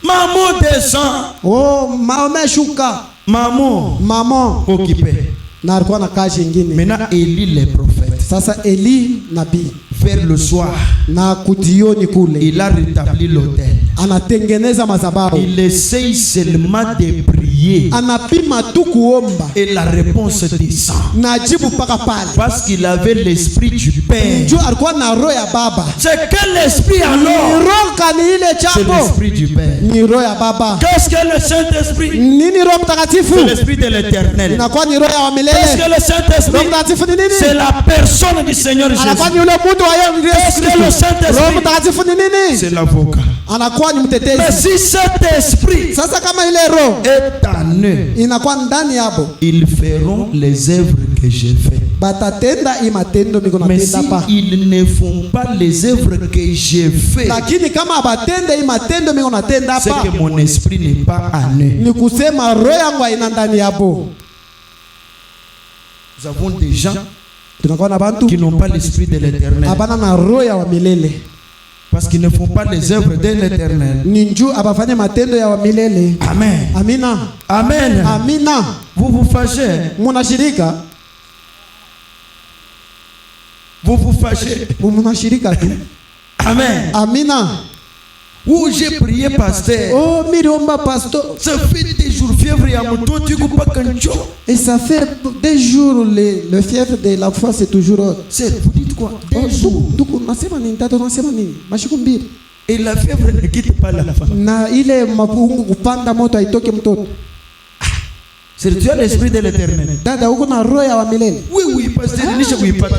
Maman descend. Oh, mama shuka, Maman mama occupé. na alikuwa na kazi ingine. Maintenant, Élie le prophète. Sasa Eli nabii Vers le soir, na kujioni kule il a rétabli l'autel. anatengeneza madhabahu, Il essaye seulement de prier prier anapima tu kuomba et la réponse descend. na jibu paka pale. Parce qu'il avait l'esprit du Père. Njoo alikuwa na roho ya baba. C'est quel esprit Ni alors? roho kani ile C'est chapo? l'esprit du Père. Ni roho ya baba. Qu'est-ce que le Saint-Esprit? Nini roho mtakatifu? C'est l'esprit de l'éternel. Inakuwa ni roho ya wa Qu'est-ce milele. que le Roho Saint-Esprit? mtakatifu ni C'est nini? la personne du Seigneur Anakuwa Jésus. ni ule mtu wa Yesu Qu'est-ce que le Kristo. Saint-Esprit? Roho mtakatifu ni nini? C'est l'avocat. Anakuwa ni Mais mtetezi. si cet esprit Sasa kama ile roho est en eux, inakuwa ndani yabo, ils feront les œuvres que j'ai faites. batatenda hii matendo miko Mais si natenda pa. ils ne font pas les œuvres que j'ai faites, Lakini kama batende hii matendo miko natenda c'est pa, que mon esprit n'est pas en eux. ni kusema roho yangu haina ndani yabo. Nous avons des gens Tunakuwa na bantu qui n'ont pas l'esprit de l'éternel. abana na roho ya wa milele. Parce qu'ils ne font pas les œuvres de l'éternel. Ni njoo abafanye matendo ya wa milele. Amen. Amina. Amen. Amina. Vous vous fâchez. Munashirika, Vous vous fâchez. munashirika tu. Amen. Amina. Où j'ai prié, pasteur. Oh, miriomba pastor. Ça fait des jours fièvre et à mon dos, tu coupe pas kancho. Et ça fait des jours le fièvre de la foi c'est toujours haute. C'est, vous dites quoi? Oh, Des jours. duku nasema nini tatu nasema nini? Mashiku mbili. Et la fièvre ne quitte pas la femme. Na ile mapungu kupanda moto haitoke mtoto. C'est tu as l'esprit de l'éternel. Dada huko na roho ya wa milele. Oui, oui, pasteur, nisha kuipata.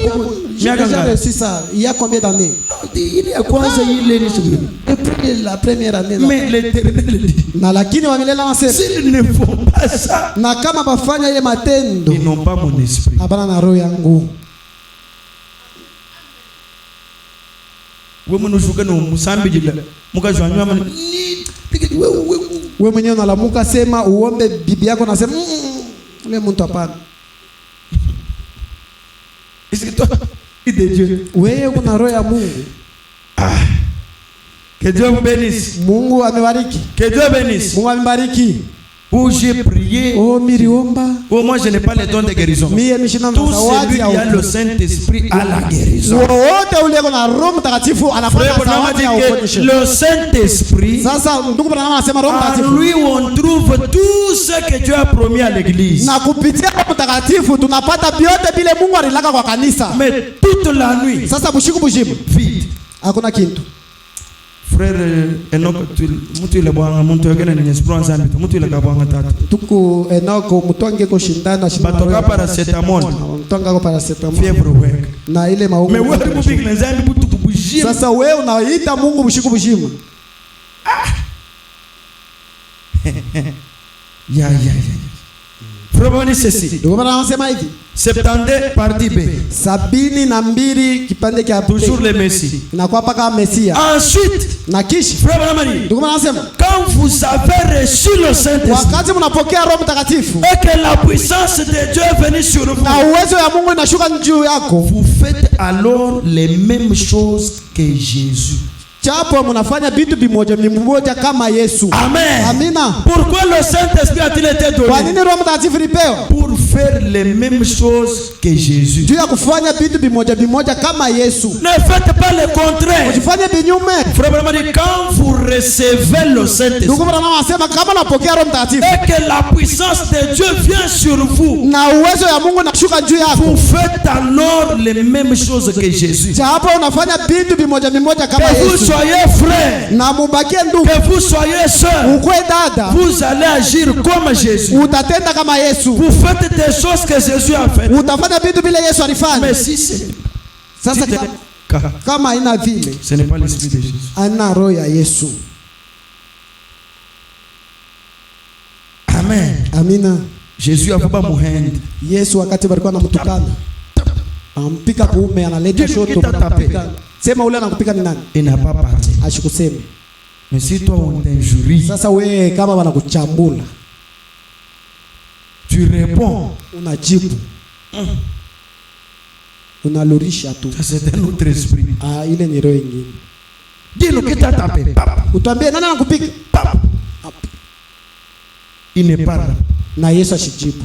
J'ai déjà reçu ça. Il y a combien d'années? Il y a quoi ça, il est nisha kuipata. Depuis la première année. Là. Mais l'éternel dit, Na lakini wa milele anasema s'ils ne font pas ça, na kama bafanya ile matendo ils n'ont pas mon esprit. abana na roho yangu. Wewe mnushuka no musambi jila. Mukajwanywa mani. Wewe mwenyewe unalamuka sema uombe bibi yako nasema ule mtu hapana. Est-ce que toi, il de Dieu? Wewe una roho ya Mungu. Que Dieu vous bénisse. Mungu amebariki. Que Dieu bénisse. Mungu amebariki. Où j'ai prié, Oh miriomba. oh moi je n'ai pas les dons de guérison. Mie mishina na Tout celui zawadi qui ya a le uponyaji. Saint-Esprit a la guérison. Wote ule kuna Roho Mtakatifu anakuwa na Frère Branham zawadi ya dit uponyaji. que le Saint-Esprit, Sasa ndugu Branham anasema Roho en Mtakatifu. lui on trouve tout ce que Dieu a promis à l'église. Na kupitia Roho Mtakatifu tunapata vyote vile Mungu alilaka kwa kanisa. Mais toute la nuit, Sasa bushiku bushimu. vide. Hakuna kitu. Frère Enoch, mtu ile bwanga mtu yagena ni espérance ambi, mtu ile kabwanga tatu. Tuku enoko mutwange ko shindana Batoka paracetamol, mutwanga ko paracetamol. fièvre wek. Na ile maungu. Mais wewe mubiki na zambi butu kubujia. Sasa wewe unaita Mungu bushiku bushimu. Ya. Frère Boni ceci. Ndio maana anasema hivi. 72 partie B. 72 kipande cha Toujours le Messie. inakuwa paka Mesia. Ensuite, Na kisha Frère Branham, ndio maana anasema quand vous avez reçu le Saint-Esprit wakati mnapokea Roho Mtakatifu et que la puissance de Dieu est venue sur vous, na uwezo ya Mungu inashuka juu yako, vous faites alors les mêmes choses que Jésus. chapo mnafanya vitu vimoja kama Yesu. Amen. Amina. Pourquoi le Saint-Esprit a-t-il été Kwa donné? nini Roho Mtakatifu lipewa? Pour faire les mêmes choses que Jésus. Juu ya kufanya vitu vimoja kama Yesu. Ne faites pas le contraire. Usifanye vinyume. Frère Branham dit, quand vous recevez le Saint-Esprit Ndugu Branham anasema kama unapokea Roho Mtakatifu et que la puissance de Dieu vient sur vous, na uwezo ya Mungu inashuka juu yako, vous faites alors les mêmes choses que Jésus. chapo unafanya vitu vimoja kama Que vous Yesu. soyez frères, Na mubakie ndugu, que vous soyez sœurs, ukwe dada, vous allez agir comme Jésus. utatenda kama Yesu. Vous faites des choses que Jésus a faites. Utafanya vitu vile Yesu alifanya. Mais si c'est Sasa kama haina vile, ce n'est pas l'esprit de Jésus. ana roho ya Yesu. Amen. Amina. Jésus a pas muhende. Yesu wakati walikuwa anamtukana, ampika kuume, analeta Dieu shoto, qui t'a tapé. anakupika. Sema ule anakupika ni nani? Il n'a pas parlé. Ashikuseme. Mais si toi on t'injurie, Sasa wewe kama wanakuchambula, tu réponds. unajibu, unalurisha tu. Ça c'est un autre esprit. Ah, ile ni roho nyingine. Dis-nous qui t'a tapé. Papa. Utambie nani anakupika? Papa. Il ne parle. Na Yesu ashijibu.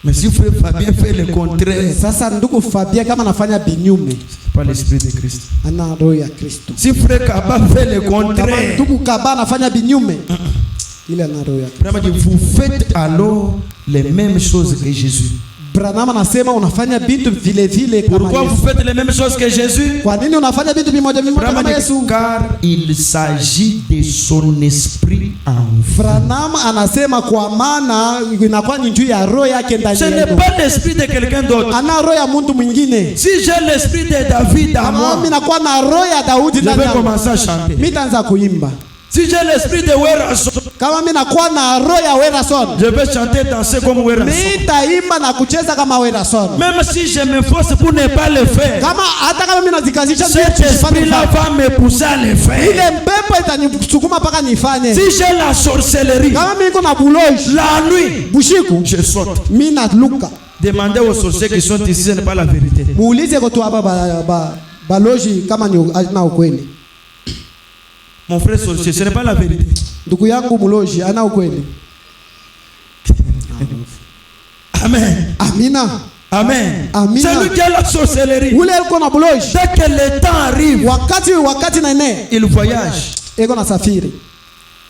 Mais si frère Fabien fait le contraire, Sasa ndugu Fabia kama anafanya binyume, pas l'esprit de Christ. ana roho ya Kristo. Si frère Kaba fait le Kama contraire, ndugu Kaba anafanya binyume, ile ana roho ya Kristo. vraiment dit, vous faites alors les mêmes choses que Jésus. Branham anasema unafanya vitu vile vile kama Pourquoi Yesu. vous faites les mêmes choses que Jésus? Kwa nini unafanya vitu vimoja vimoja Vraiment kama dit, Yesu? car il s'agit de son esprit en vous. Branham anasema kwa maana inakuwa ni juu ya roho yake ndani Ce n'est yetu. pas l'esprit de quelqu'un d'autre. Ana roho ya mtu mwingine. Si j'ai l'esprit de David en Kama moi, mimi nakuwa na roho ya Daudi je ndani vais yangu, commencer à chanter. mimi nitaanza kuimba. Si j'ai l'esprit de Werason, Kama mimi nakuwa na roho ya Werason, je vais chanter, danser comme Werason. mimi nitaimba na kucheza kama Werason. Même si je me force pour ne pas le faire, Kama hata kama mimi nazikazisha cet esprit-là va me pousser à le faire. ile mpepo itanisukuma mpaka nifanye. Si j'ai la sorcellerie, Kama mimi niko na buloji la nuit, bushiku, je saute. mimi naluka. Demandez aux sorciers qui sont ici, ce n'est pas la vérité. Muulize kwa tu hapa baloji kama ni na ukweli. Mon frère sorcier, ce n'est pas la vérité. Ndugu yangu muloji ana ukweli. Amen. Amina. Amen. Amina. C'est lui qui a la sorcellerie. Ule yuko na buloji. Dès que le temps arrive, Wakati na ine il voyage. eko na safiri.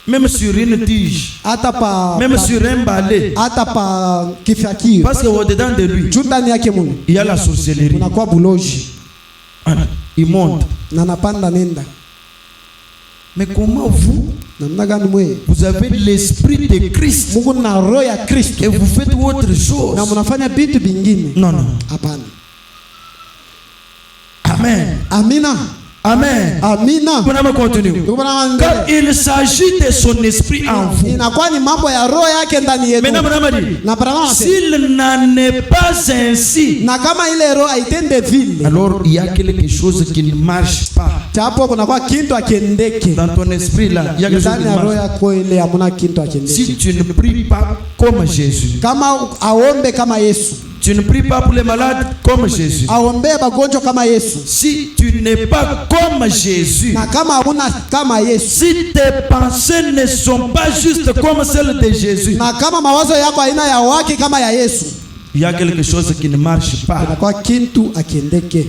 Même sur une tige, Hata pa même sur un balai. hata pa kifakio. Parce qu'au-dedans de lui, Juu ndani yake mune il y a la sorcellerie. unakuwa buloji Il monte. na napanda nenda. Mais comment vous, Namna gani mwe? vous avez l'esprit de Christ Mungu na roho ya Kristo et vous faites autre chose? na mnafanya vitu vingine? Non, non. Hapana. Amen. Amina. Amen. Amina. On continue. Ndugu bwana Car wangu, il s'agit de son esprit en vous. inakuwa ni mambo ya roho yake ndani yetu. Maintenant, on dit, Na Branham anasema, s'il n'en est pas ainsi, na kama ile roho haitende vile, alors il y a quelque chose qui ne marche pas. chapo kunakuwa kintu akiendeke. Dans ton esprit là, il y a quelque chose qui Ndani ne ya roho marche yako ile hamuna kintu pas. akiendeke. Si tu ne pries pas comme Jésus, Kama aombe kama Yesu, tu ne pries pas pour les malades comme Jésus. aombe bagonjwa kama Yesu, Si tu n'es pas comme Jésus, na kama hamuna kama Yesu, si tes pensées ne sont pas justes comme celles de Jésus, na kama mawazo yako haina ya wake kama ya Yesu, il y a quelque chose qui ne marche pas. kunakuwa kintu akiendeke.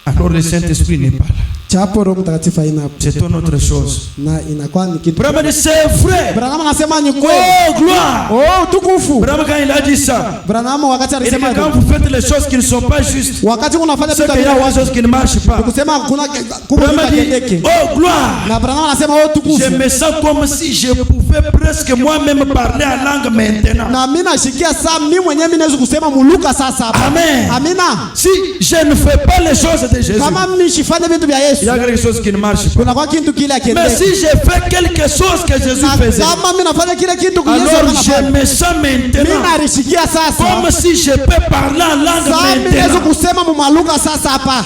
Alors le Saint-Esprit n'est pas là. Chapo Roho Mtakatifu haina hapo. C'est une autre chose. Na inakuwa ni kitu. Vraiment, c'est vrai. Branham anasema ni kweli. Oh, gloire. Oh, tukufu. Vraiment, quand il a dit ça, Branham wakati il dit alisema que quand vous faites les choses qui ne sont pas justes, wakati unafanya c'est vitu qu'il y a bila des choses qui ne marchent pas. kusema kuna kumbe Vraiment, dit, kiendeke. oh, gloire. Na Branham anasema oh, Je tukufu. me sens comme si je pouvais presque moi-même parler en langue maintenant. Na mimi nashikia saa mimi mwenyewe mimi naweza kusema muluka sasa hapa. Amen. Amina. Si je ne fais pas les choses de Jésus, Kama mimi shifanye vitu vya il Yesu, y a quelque chose qui ne marche pas. kuna kwa kitu kile Mais akiendeke. si je fais quelque chose que Jésus Na faisait, kama mimi nafanya kile kitu kwa Yesu alors je anafanya. me sens Mimi maintenant narishikia sasa. comme si je peux parler en langue Sasa mimi naweza maintenant. kusema mumaluka sasa hapa.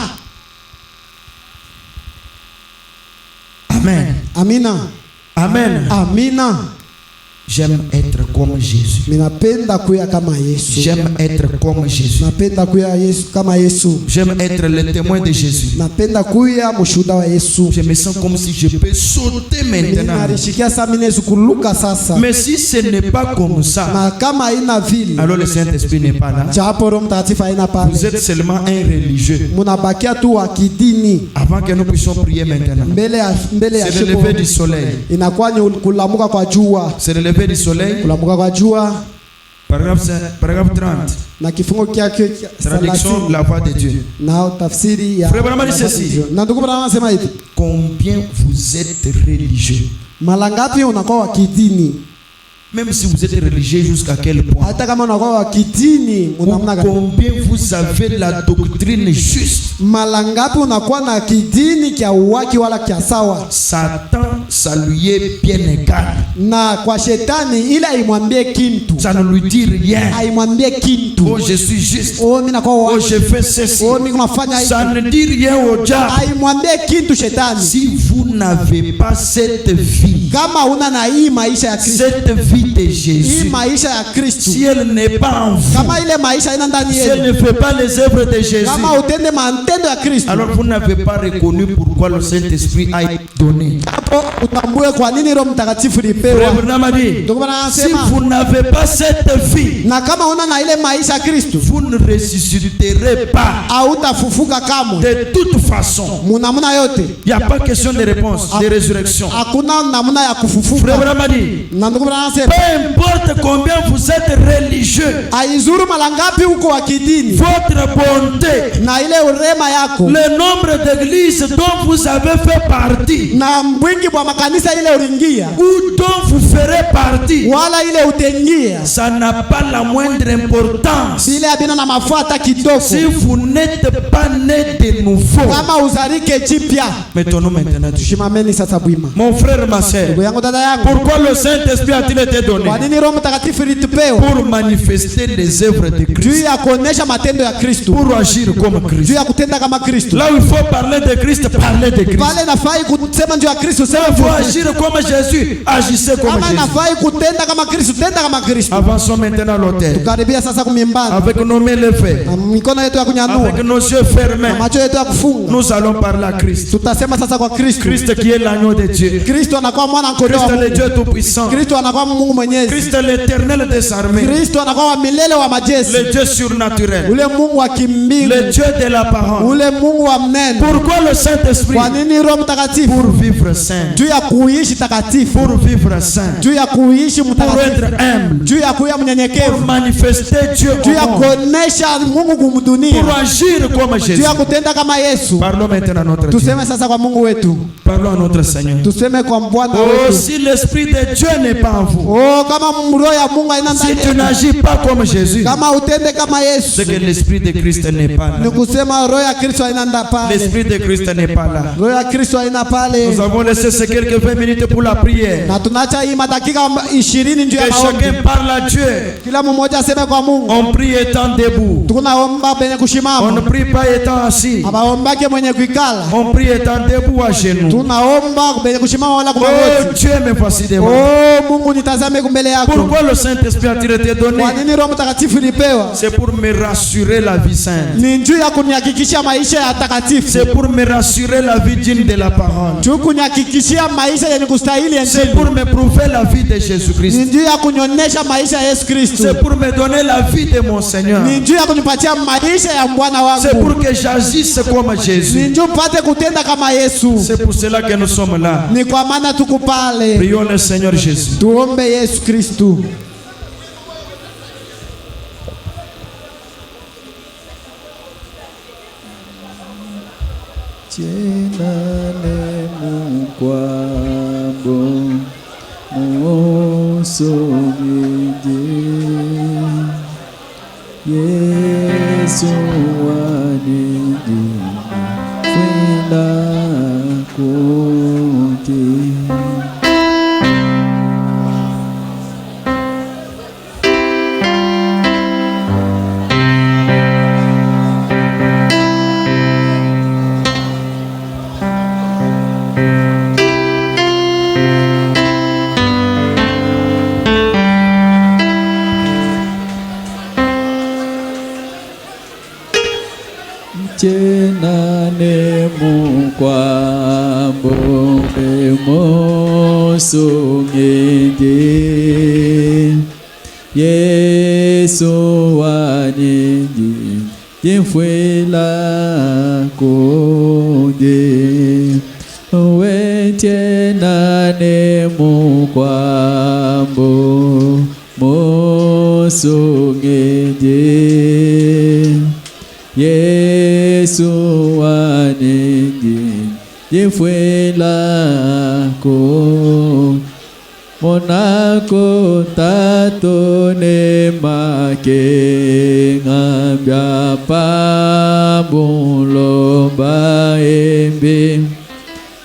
Amen. Amina. Amen. Amina. J'aime être comme Jésus. Ninapenda kuya kama Yesu. J'aime être comme Jésus. Napenda kuya Yesu kama Yesu. J'aime être le témoin de Jésus. Napenda kuya mshuhuda wa Yesu. Je me sens comme si je peux sauter maintenant. Narishikia sasa mimi naweza kuluka sasa. Mais si ce n'est pas comme ça, Na kama haina vile, alors le Saint-Esprit n'est pas là. japo Roho Mtakatifu haina Vous pale. êtes seulement un religieux. Munabakia tu wa kidini Avant que nous puissions prier maintenant, mbele ya c'est le lever du soleil. inakuwa ni kulamuka kwa jua. C'est le lever du soleil. Kulamuka kwa jua Paragraphe 30. na kifungo kyake Traduction de la voix de Dieu. na tafsiri ya Frère Branham dit ceci. na ndugu Branham anasema hivi, Combien vous êtes religieux? mara ngapi unakuwa wa kidini? Même si vous êtes religieux, jusqu'à quel point? Hata kama unakuwa wa kidini unamna gani? Combien vous avez la doctrine juste? Mara ngapi unakuwa na kidini kya uwaki wala kya sawa? Satan, ça lui est bien égal. Na kwa shetani ile aimwambie kintu, Ça ne lui dit rien. aimwambie kintu. Oh, je suis juste. Oh, mimi nakuwa Oh, wa je fais ceci. oh, mimi nafanya Ça hivi. ne dit rien au diable. Aimwambie kintu shetani. Si vous n'avez pas cette vie, Kama una na hii maisha ya Kristo, cette vie de hii Jésus, maisha ya Kristo, si elle n'est pas en vous, kama ile maisha ina ndani si elle yenu, ne fait pas les œuvres de Jésus, kama utende matendo ya Kristo, alors vous n'avez pas reconnu pourquoi le Saint-Esprit a été donné. hapo utambue kwa nini Roho Mtakatifu lipewa. Si vous n'avez pas cette vie, na kama una na ile maisha ya Kristo, vous ne ressusciterez pas. Hautafufuka kamwe. De toute façon, munamuna yote, il n'y a pas question de réponse, de résurrection. Hakuna namuna ya kufufuka. Na ndugu anasema, peu importe combien vous êtes religieux, aizuru malangapi uko wa kidini, votre bonté, na ile urema yako, le nombre d'églises dont vous avez fait partie, na mwingi wa makanisa ile uringia, ou dont vous ferez partie, wala ile utengia, ça n'a pas la moindre importance. ile abina na mafuata kitoko. Si vous n'êtes pas né de nouveau, kama uzarike jipya. mettons-nous maintenant du Shimameni sasa bwima. Mon frère, ma sœur, Ndugu yangu, dada yangu, pourquoi le Saint-Esprit a-t-il été donné? kwa nini Roho Mtakatifu litupewa? Pour manifester les œuvres de Juu Christ, ya kuonesha matendo ya Kristo, pour agir comme Christ. juu ya kutenda kama Kristo. Là où il faut parler de Christ, parlez de Christ. Pale nafai kusema juu ya Kristo, sema Il faut juu. agir comme Jésus, agissez comme Kama Jésus. nafai kutenda kama Kristo, tenda kama Kristo. Avançons maintenant à l'autel, Tukaribia sasa kumimbana. avec nos mains levées, Na mikono yetu ya kunyanyua, avec nos yeux na fermés. macho yetu ya kufunga. Nous allons parler à Christ. Tutasema sasa kwa Kristo. Christ qui est l'agneau de Dieu. Kristo anakuwa mwana kondoo Christ wa le Mungu. Dieu tout-puissant. Kristo anakuwa Mungu mwenyezi. Christ l'éternel des armées. Kristo anakuwa wa milele wa majeshi. Le Dieu surnaturel. Ule Mungu wa kimbingu. Le Dieu de la parole. Ule Mungu wa mnene. Pourquoi le Saint-Esprit? Kwa nini Roho Mtakatifu? Pour vivre saint. Juu ya kuishi takatifu. Pour vivre saint. Juu ya kuishi Pour mtakatifu. être humble. Juu ya kuwa Pour mnyenyekevu. manifester Dieu Juu ya au monde. kuonesha Mungu kumdunia. Pour agir comme Juu Jésus. ya kutenda kama Yesu. Parlons maintenant à notre Dieu. Tuseme sasa kwa Mungu wetu. Parlons à notre Seigneur. Tuseme kwa Bwana Oh, wetu. si l'Esprit de Dieu n'est pas en vous, Oh, kama roho ya Mungu haina si ndani tu yako, n'agis pas comme Jésus, kama utende kama Yesu, c'est que l'Esprit de Christ n'est pas ni là. kusema roho ya Kristo haina pale. L'Esprit de Christ n'est pas là. Roho ya Kristo haina pale. Nous avons laissé ces quelques 20 minutes pour la prière. Na tunaacha hii madakika 20 juu ya Que maombi. chacun parle à Dieu. Kila mmoja aseme kwa Mungu. On prie étant debout. Tunaomba penye On ne kushimama. prie pas étant assis. Abaombake mwenye kuikala. On prie étant debout à genoux. Tunaomba penye kushimama wala Oh kumagoti. Dieu, me voici devant. Oh Mungu, nitazame mbele yako. Pourquoi le Saint-Esprit a-t-il été donné? Kwa nini Roho Mtakatifu lipewa? C'est pour me rassurer la vie sainte. Ni njuu ya kunihakikishia maisha ya takatifu. C'est pour me rassurer la vie digne de la parole. Njuu kunihakikishia maisha yenye kustahili ya C'est Injili. pour me prouver la vie de Jésus-Christ. Ni njuu ya kunionyesha maisha ya Yesu Kristo. C'est pour me donner la vie de mon Seigneur. Ni njuu ya kunipatia maisha ya Bwana C'est wangu. pour que j'agisse comme Ni Jésus. njuu pate kutenda kama Yesu. C'est pour cela que nous sommes là. Ni kwa maana tuko pale. Prions le Seigneur Jésus. Tuombe Yesu Kristo. Chenale mukwabo musomide Yesu wanidi fela kote Chenane mukwabo emosongede Yesu wanindi yemfuela kode Chenane mukwabo mosongede Yesu wanindi yefuela ko monako tatone make ngambia pabulo baembe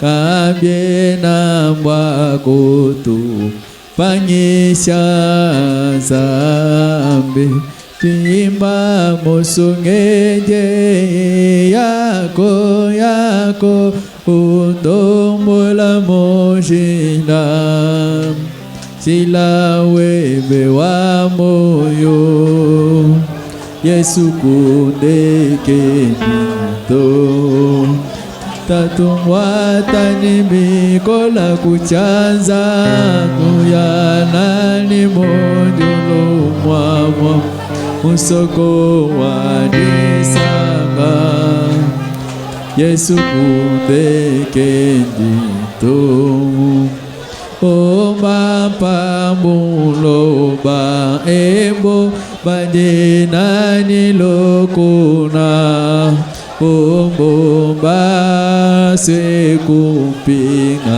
kambie na mwakutu panyisha zambe Timba musungede yako utombola mojina sila webe wa moyo Yesu kundeke nito tatungwatani mikola kuchanza kuyanani monjolo mwamwa musoko wadisanga Yesu kutekendi tomu Oma pamulo ba embo bandena ni lokuna Ombo ba se kumpinga